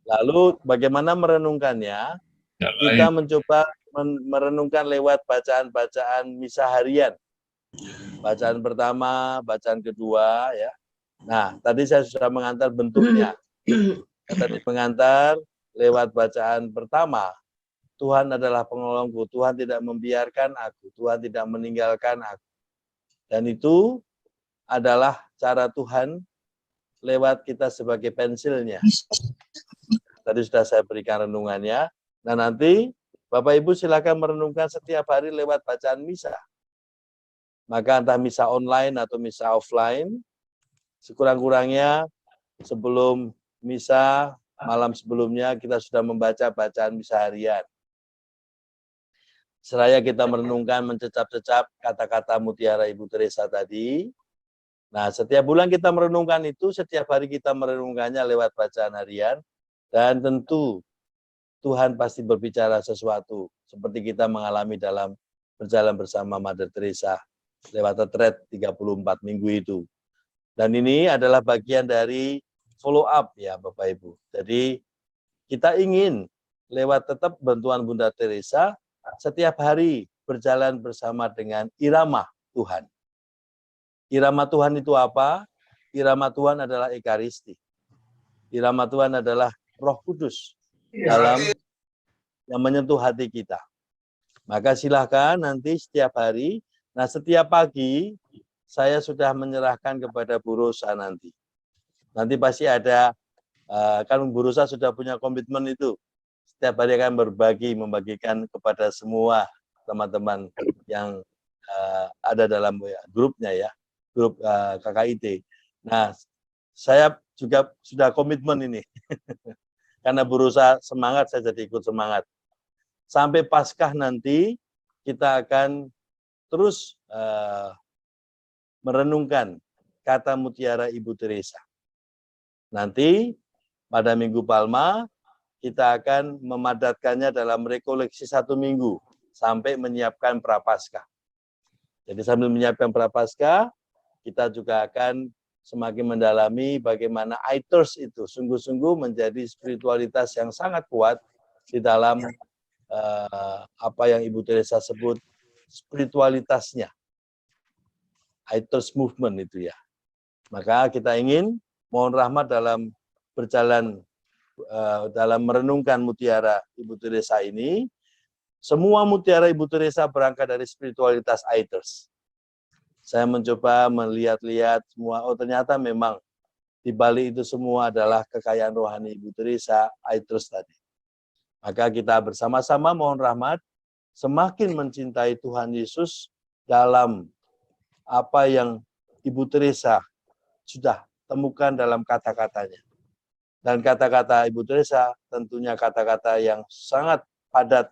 Lalu bagaimana merenungkannya? Kita mencoba merenungkan lewat bacaan-bacaan misa harian. Bacaan pertama, bacaan kedua, ya. Nah, tadi saya sudah mengantar bentuknya. Tadi mengantar lewat bacaan pertama, Tuhan adalah penolongku, Tuhan tidak membiarkan aku, Tuhan tidak meninggalkan aku. Dan itu adalah cara Tuhan lewat kita sebagai pensilnya. Tadi sudah saya berikan renungannya. Nah, nanti Bapak Ibu silakan merenungkan setiap hari lewat bacaan misa. Maka entah misa online atau misa offline, sekurang-kurangnya sebelum misa, malam sebelumnya kita sudah membaca bacaan misa harian. Seraya kita merenungkan, mencecap-cecap kata-kata mutiara Ibu Teresa tadi. Nah, setiap bulan kita merenungkan itu, setiap hari kita merenungkannya lewat bacaan harian. Dan tentu Tuhan pasti berbicara sesuatu, seperti kita mengalami dalam berjalan bersama Mother Teresa lewat retret 34 minggu itu. Dan ini adalah bagian dari follow up ya Bapak Ibu. Jadi kita ingin lewat tetap bantuan Bunda Teresa setiap hari berjalan bersama dengan irama Tuhan. Irama Tuhan itu apa? Irama Tuhan adalah Ekaristi. Irama Tuhan adalah Roh Kudus dalam yang menyentuh hati kita. Maka silahkan nanti setiap hari, nah setiap pagi saya sudah menyerahkan kepada Bu Rosa nanti. Nanti pasti ada, kan Bu Rosa sudah punya komitmen itu. Setiap hari akan berbagi, membagikan kepada semua teman-teman yang ada dalam grupnya ya, grup KKIT. Nah, saya juga sudah komitmen ini. Karena Bu Rosa semangat, saya jadi ikut semangat. Sampai Paskah nanti, kita akan terus merenungkan kata mutiara Ibu Teresa. Nanti, pada Minggu Palma, kita akan memadatkannya dalam rekoleksi 1 minggu, sampai menyiapkan Prapaskah. Jadi sambil menyiapkan Prapaskah, kita juga akan semakin mendalami bagaimana Aiters itu sungguh-sungguh menjadi spiritualitas yang sangat kuat di dalam apa yang Ibu Teresa sebut spiritualitasnya. Aiters movement itu ya. Maka kita ingin mohon rahmat dalam berjalan dalam merenungkan mutiara Ibu Teresa ini. Semua mutiara Ibu Teresa berangkat dari spiritualitas Aiters. Saya mencoba melihat-lihat semua, oh ternyata memang di balik itu semua adalah kekayaan rohani Ibu Teresa, Aiters tadi. Maka kita bersama-sama mohon rahmat, semakin mencintai Tuhan Yesus dalam apa yang Ibu Teresa sudah temukan dalam kata-katanya. Dan kata-kata Ibu Teresa tentunya kata-kata yang sangat padat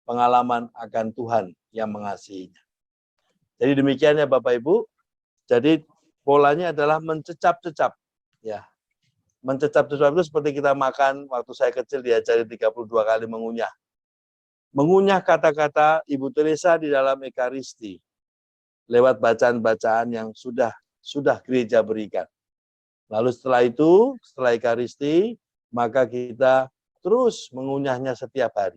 pengalaman akan Tuhan yang mengasihinya. Jadi demikian ya Bapak Ibu. Jadi polanya adalah mencecap-cecap. Ya. Mencecap-cecap itu seperti kita makan waktu saya kecil diajari 32 kali mengunyah. Mengunyah kata-kata Ibu Teresa di dalam Ekaristi lewat bacaan-bacaan yang sudah gereja berikan. Lalu setelah itu, setelah Ekaristi, maka kita terus mengunyahnya setiap hari.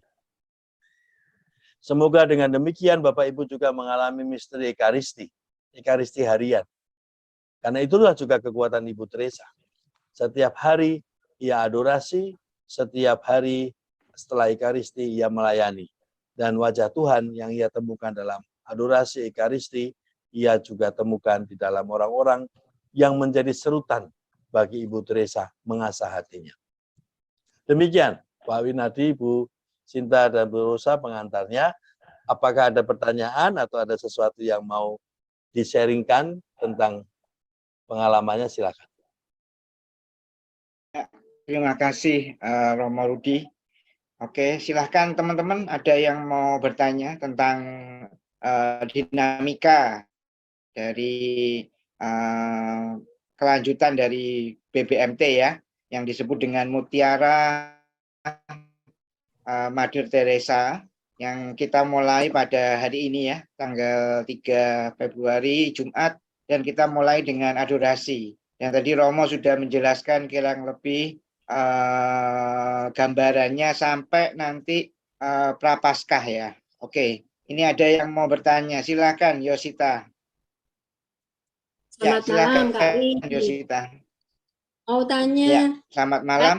Semoga dengan demikian Bapak Ibu juga mengalami misteri Ekaristi, Ekaristi harian. Karena itulah juga kekuatan Ibu Teresa. Setiap hari ia adorasi, setiap hari setelah Ekaristi ia melayani. Dan wajah Tuhan yang ia temukan dalam adorasi Ekaristi ia juga temukan di dalam orang-orang yang menjadi serutan bagi Ibu Teresa mengasah hatinya. Demikian, Pak Winadi, Bu Sinta, dan Bu Rosa pengantarnya. Apakah ada pertanyaan atau ada sesuatu yang mau di-sharingkan tentang pengalamannya? Silakan. Terima kasih Romo Rudi. Oke, silahkan teman-teman, ada yang mau bertanya tentang dinamika dari kelanjutan dari BBMT ya, yang disebut dengan Mutiara Mother Teresa, yang kita mulai pada hari ini ya, tanggal 3 Februari Jumat, dan kita mulai dengan adorasi. Yang tadi Romo sudah menjelaskan kurang lebih gambarannya sampai nanti Prapaskah ya. Oke, ini ada yang mau bertanya, silakan Yosita. Selamat malam, Kak Yosita. Mau tanya. Ya, selamat malam.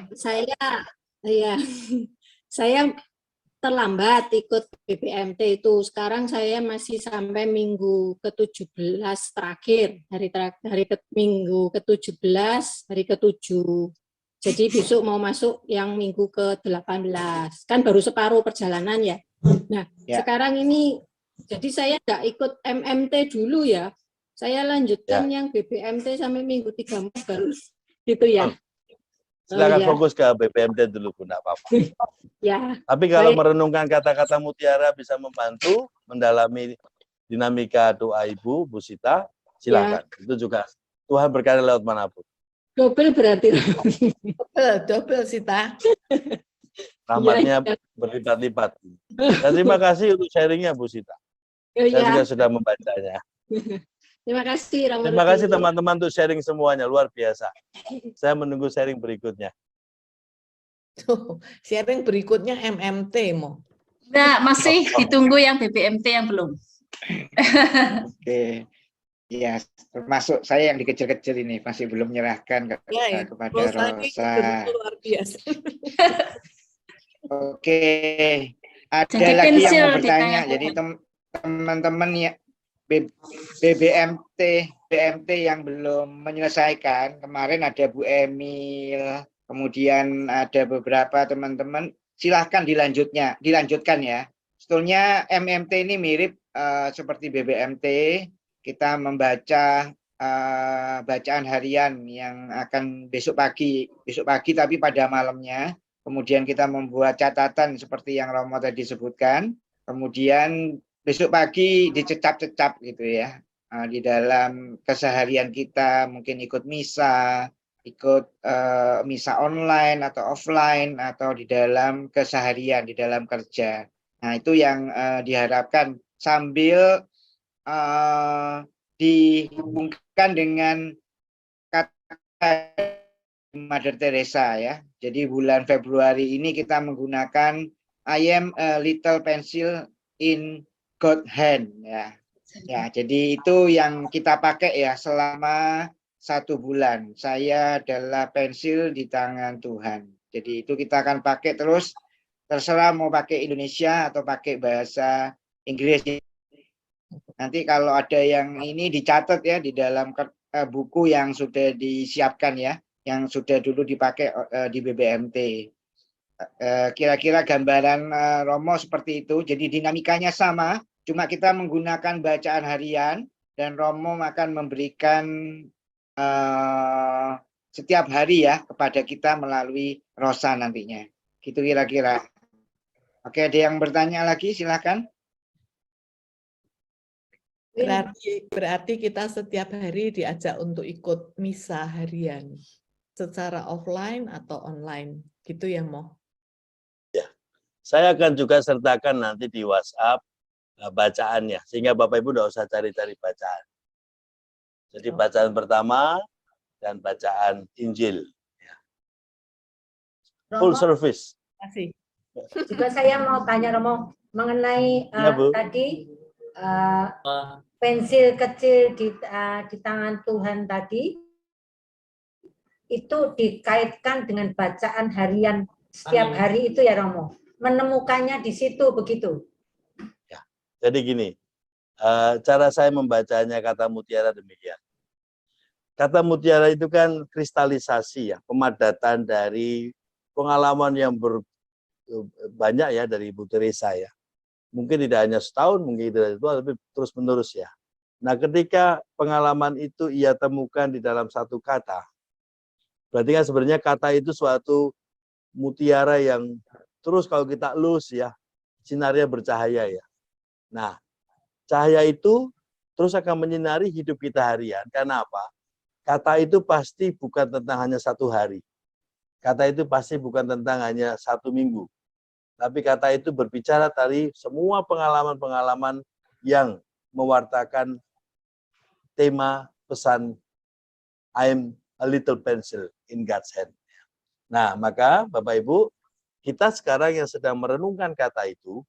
Saya terlambat ikut BBMT itu. Sekarang saya masih sampai minggu ke-17 terakhir. Hari minggu ke-17, hari ke-7. Jadi besok mau masuk yang minggu ke-18. Kan baru separuh perjalanan ya. Nah, sekarang ini, jadi saya nggak ikut MMT dulu ya. Saya lanjutkan yang BBMT sampai minggu 34 baru gitu ya. Silakan fokus ke BBMT dulu, Bu, enggak apa-apa. Ya. Tapi kalau merenungkan kata-kata mutiara bisa membantu mendalami dinamika doa Ibu, Bu Sita, silakan. Itu juga Tuhan berkati lewat manapun. Double berarti. Double Sita. Rahmatnya berlipat-lipat. Dan terima kasih untuk sharingnya, Bu Sita. Saya juga sudah membacanya. Terima kasih, Romo. Terima kasih teman-teman untuk sharing semuanya, luar biasa. Saya menunggu sharing berikutnya. Tuh, sharing berikutnya MMT mau. Enggak, masih ditunggu yang BBMT yang belum. Oke. Ya, termasuk saya yang dikecil-kecil ini masih belum menyerahkan kepada Rosa. Luar biasa. Oke. Ada Jadi lagi yang mau pensil bertanya. ditanya. Jadi teman-teman ya, BBMT yang belum menyelesaikan, kemarin ada Bu Emil, kemudian ada beberapa teman-teman, silahkan dilanjutkan ya. Sebetulnya MMT ini mirip seperti BBMT, kita membaca bacaan harian yang akan besok pagi tapi pada malamnya, kemudian kita membuat catatan seperti yang Romo tadi sebutkan, kemudian besok pagi dicecap-cecap gitu ya, di dalam keseharian kita, mungkin ikut misa online atau offline, atau di dalam keseharian, di dalam kerja. Nah, itu yang diharapkan sambil dihubungkan dengan kata Mother Teresa ya. Jadi bulan Februari ini kita menggunakan I am a little pencil in God's hand ya. Ya, jadi itu yang kita pakai ya selama 1 bulan. Saya adalah pensil di tangan Tuhan. Jadi itu kita akan pakai terus, terserah mau pakai Indonesia atau pakai bahasa Inggris. Nanti kalau ada yang ini dicatat ya di dalam buku yang sudah disiapkan ya, yang sudah dulu dipakai di BBMT. Kira-kira gambaran Romo seperti itu. Jadi dinamikanya sama. Cuma kita menggunakan bacaan harian dan Romo akan memberikan setiap hari ya kepada kita melalui Rosa nantinya. Gitu kira-kira. Oke, ada yang bertanya lagi? Silakan. Berarti kita setiap hari diajak untuk ikut misa harian secara offline atau online. Gitu ya, Mo? Ya. Saya akan juga sertakan nanti di WhatsApp bacaannya, sehingga Bapak Ibu tidak usah cari-cari bacaan. Jadi bacaan pertama dan bacaan Injil. Ya. Full service. Terima kasih. Juga saya mau tanya Romo mengenai tadi pensil kecil di tangan Tuhan tadi, itu dikaitkan dengan bacaan harian setiap hari itu ya Romo. Menemukannya di situ begitu. Jadi gini, Cara saya membacanya kata mutiara demikian. Kata mutiara itu kan kristalisasi ya, pemadatan dari pengalaman yang banyak ya dari Ibu Teresa ya. Mungkin tidak hanya setahun, mungkin tidak itu, tapi terus menerus ya. Nah, ketika pengalaman itu ia temukan di dalam satu kata, berarti kan sebenarnya kata itu suatu mutiara yang terus kalau kita elus ya, sinarnya bercahaya ya. Nah, cahaya itu terus akan menyinari hidup kita harian. Karena apa? Kata itu pasti bukan tentang hanya satu hari. Kata itu pasti bukan tentang hanya satu minggu. Tapi kata itu berbicara dari semua pengalaman-pengalaman yang mewartakan tema pesan I'm a little pencil in God's hand. Nah, maka Bapak Ibu, kita sekarang yang sedang merenungkan kata itu,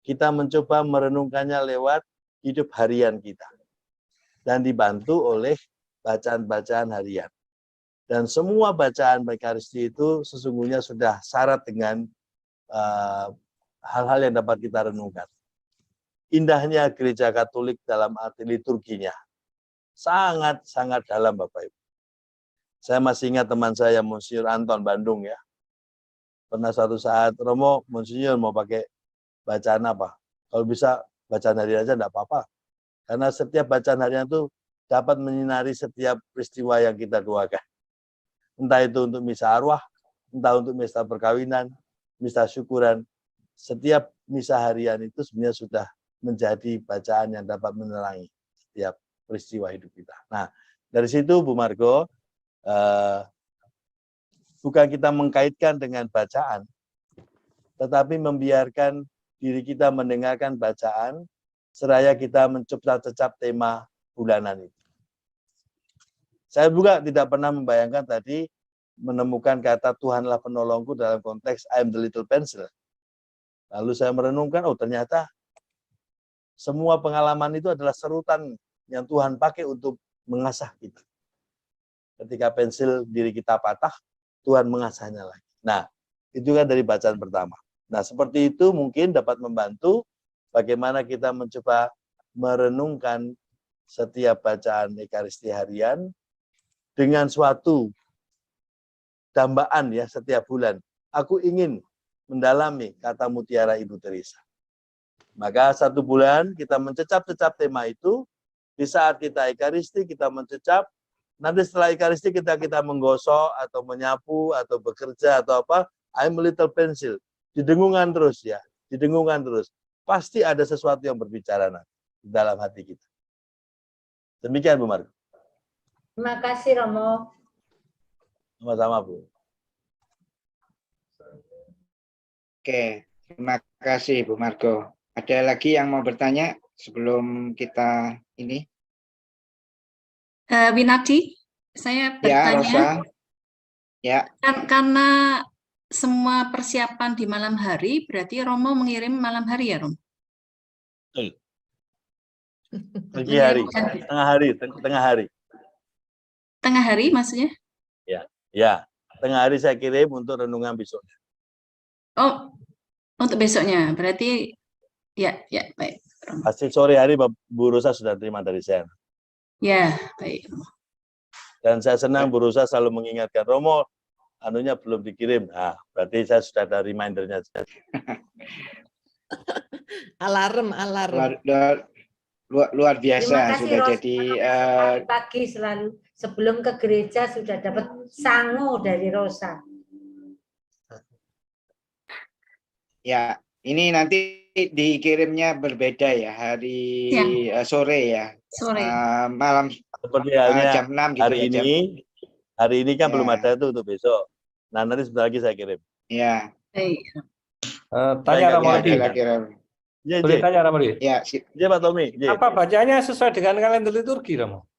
kita mencoba merenungkannya lewat hidup harian kita. Dan dibantu oleh bacaan-bacaan harian. Dan semua bacaan Ekaristi itu sesungguhnya sudah syarat dengan hal-hal yang dapat kita renungkan. Indahnya gereja Katolik dalam arti liturginya. Sangat-sangat dalam Bapak Ibu. Saya masih ingat teman saya, Monsinyur Anton Bandung ya. Pernah suatu saat, Romo, Monsinyur mau pakai bacaan apa? Kalau bisa bacaan harian aja enggak apa-apa. Karena setiap bacaan harian itu dapat menyinari setiap peristiwa yang kita doakan. Entah itu untuk misa arwah, entah untuk misa perkawinan, misa syukuran. Setiap misa harian itu sebenarnya sudah menjadi bacaan yang dapat menerangi setiap peristiwa hidup kita. Nah, dari situ Bu Margo, bukan kita mengkaitkan dengan bacaan, tetapi membiarkan diri kita mendengarkan bacaan, seraya kita mencecap tema bulanan itu. Saya juga tidak pernah membayangkan tadi menemukan kata Tuhanlah penolongku dalam konteks I'm the little pencil. Lalu saya merenungkan, oh ternyata semua pengalaman itu adalah serutan yang Tuhan pakai untuk mengasah kita. Ketika pensil diri kita patah, Tuhan mengasahnya lagi. Nah, itu kan dari bacaan pertama. Nah, seperti itu mungkin dapat membantu bagaimana kita mencoba merenungkan setiap bacaan Ekaristi harian dengan suatu dambaan ya setiap bulan. Aku ingin mendalami kata mutiara Ibu Teresa. Maka 1 bulan kita mencecap-cecap tema itu. Di saat kita Ekaristi kita mencecap. Nanti setelah Ekaristi kita menggosok atau menyapu atau bekerja atau apa. I'm a little pencil. Didengungan terus ya. Didengungan terus. Pasti ada sesuatu yang berbicara nanti di dalam hati kita. Demikian Bu Margo. Terima kasih Romo. Sama-sama Bu. Oke, terima kasih Bu Margo. Ada lagi yang mau bertanya sebelum kita ini? Winardi, saya Ya, bertanya. Rosa. Ya. Karena semua persiapan di malam hari, berarti Romo mengirim malam hari ya, Romo? Pagi hari, tengah hari, tengah hari. Tengah hari maksudnya? Ya, tengah hari saya kirim untuk renungan besoknya. Oh, untuk besoknya. Berarti ya baik. Pasti sore hari Bu Rosa sudah terima dari saya. Ya, baik. Dan saya senang Bu Rosa selalu mengingatkan, Romo, anunya belum dikirim. Nah, berarti saya sudah ada remindernya. Alarm. Luar biasa. Terima kasih sudah Rosa. jadi Pagi selalu sebelum ke gereja sudah dapat sangu dari Rosa. ya, ini nanti dikirimnya berbeda ya, hari sore ya. Sore. Malam Seperti halnya jam 6 gitu hari ini kan Ya. belum ada itu untuk besok. Nah, nanti sebentar lagi saya kirim. Ya. Baik. Tanya Romo lagi. Boleh tanya Romo lagi? Ya, Ya Pak Tommy. Apa bacanya sesuai dengan kalender liturgi, Romo?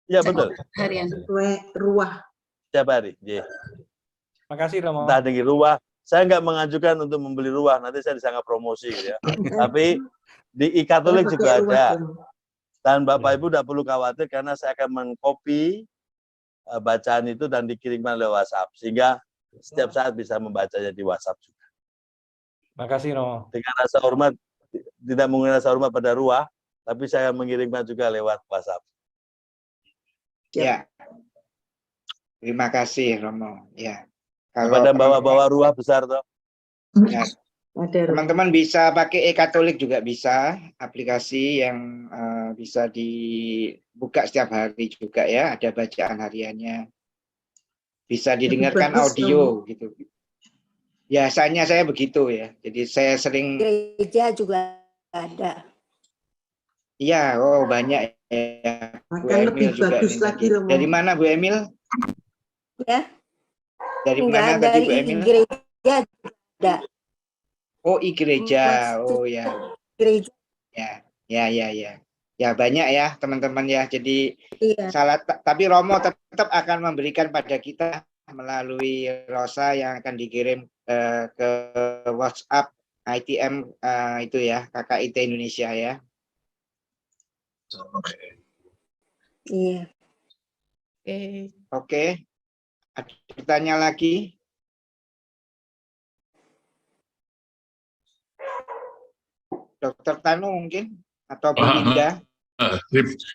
Ya betul. Harian. Ruah. Setiap hari. Ya. Makasih Romo. Entah dengan ruah. Saya nggak mengajukan untuk membeli ruah. Nanti saya disangka promosi gitu ya. Tapi di e-Katolik juga ada. Dan Bapak Ibu tidak perlu khawatir karena saya akan mengcopy bacaan itu dan dikirimkan lewat WhatsApp. Sehingga setiap saat bisa membacanya di WhatsApp juga. Makasih Romo. Dengan rasa hormat, tidak menggunakan rasa hormat pada ruah, tapi saya mengirimkan juga lewat WhatsApp. Ya. Terima kasih Romo. Ya. Kalau Pada bawa-bawa ruah besar toh. Ya. Teman-teman bisa pakai e-Katolik juga bisa, aplikasi yang bisa dibuka setiap hari juga ya, ada bacaan hariannya. Bisa didengarkan audio gitu. Biasanya saya begitu ya. Jadi saya sering Gereja juga ada. Iya, oh banyak ya. Bu Akan Emil lebih juga bagus ini lagi tadi. Romo. Dari mana Bu Emil? Ya. Dari Enggak, mana tadi dari Bu Emil? gereja ada. Oh, gereja. Maksud Oh ya. gereja. Ya. Ya banyak ya teman-teman ya. Jadi Iya. tapi Romo tetap akan memberikan pada kita melalui Rosa yang akan dikirim ke WhatsApp ITM itu ya, KKIT Indonesia ya. Iya. Oke. Ada bertanya lagi? Dokter Tanu mungkin atau Bu Linda?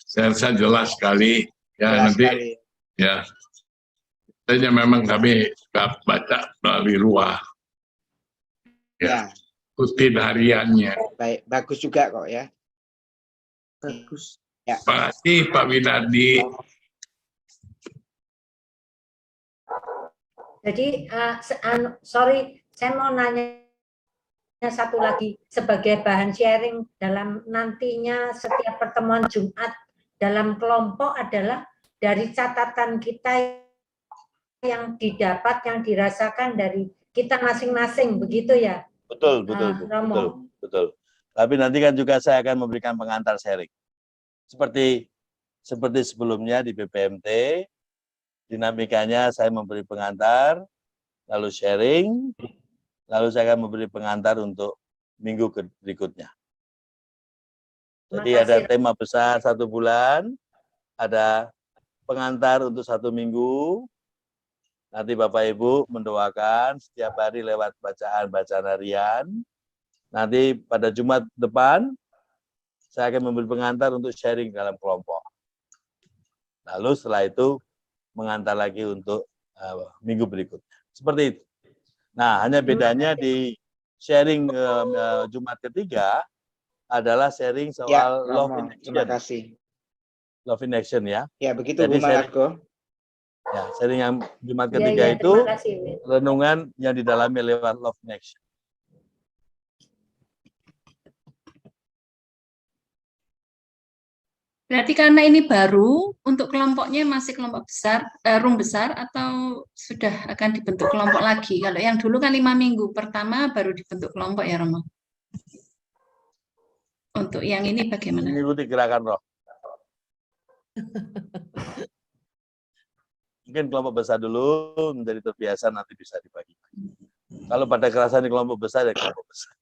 Saya rasa jelas sekali ya. Jelas Nanti sekali. ya saja memang kami baca melalui ruah ya, rutin hariannya. Baik, bagus juga kok ya. Bagus. Ya. Terima kasih Pak Winardi. Jadi sorry, saya mau nanya satu lagi sebagai bahan sharing dalam nantinya setiap pertemuan Jumat dalam kelompok adalah dari catatan kita yang didapat, yang dirasakan dari kita masing-masing, begitu ya? Betul. Tapi nanti kan juga saya akan memberikan pengantar sharing. Seperti sebelumnya di BPMT, dinamikanya saya memberi pengantar, lalu sharing, lalu saya akan memberi pengantar untuk minggu berikutnya. Jadi ada tema besar 1 bulan, ada pengantar untuk 1 minggu. Nanti Bapak Ibu mendoakan setiap hari lewat bacaan harian. Nanti pada Jumat depan, saya akan memberi pengantar untuk sharing dalam kelompok. Lalu setelah itu, mengantar lagi untuk minggu berikutnya. Seperti itu. Nah, hanya bedanya di sharing Jumat ketiga adalah sharing soal love in action. Terima kasih. Love in action ya. Ya, begitu jadi Bu Marco. Ya, sharing yang Jumat ketiga itu renungan yang didalami lewat love in action. Berarti karena ini baru, untuk kelompoknya masih kelompok besar, room besar, atau sudah akan dibentuk kelompok lagi? Kalau yang dulu kan 5 minggu, pertama baru dibentuk kelompok ya Romo? Untuk yang ini bagaimana? Mengikuti gerakan roh. Mungkin kelompok besar dulu, menjadi terbiasa, nanti bisa dibagi. Kalau pada kerasan di kelompok besar, ya kelompok besar.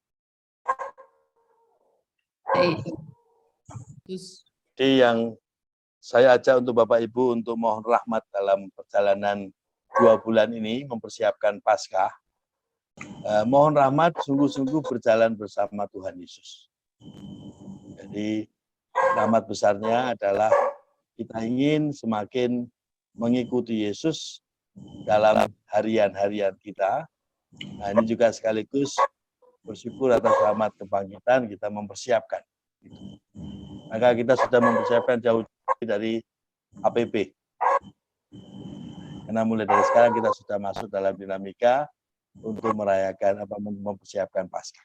Jadi yang saya ajak untuk Bapak Ibu untuk mohon rahmat dalam perjalanan 2 bulan ini mempersiapkan Paskah. Mohon rahmat sungguh-sungguh berjalan bersama Tuhan Yesus. Jadi rahmat besarnya adalah kita ingin semakin mengikuti Yesus dalam harian-harian kita. Nah, ini juga sekaligus bersyukur atas rahmat kebangkitan kita mempersiapkan. Maka kita sudah mempersiapkan jauh dari APP. Karena mulai dari sekarang kita sudah masuk dalam dinamika untuk merayakan mempersiapkan Paskah.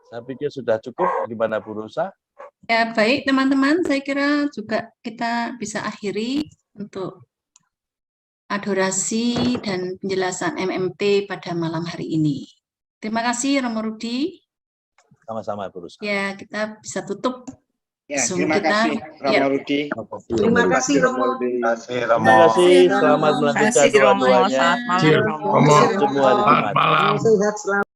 Saya pikir sudah cukup. Gimana Bu Rosa? Ya baik teman-teman, saya kira juga kita bisa akhiri untuk adorasi dan penjelasan MMT pada malam hari ini. Terima kasih Romo Rudi. Sama-sama Bu Rosa. Ya, kita bisa tutup. Ya, terima kasih Romo Rudi. Terima kasih Romo. Terima kasih. Selamat melanjutkan doa-doanya. Romo. Semua di Selamat malam. Sehat selalu.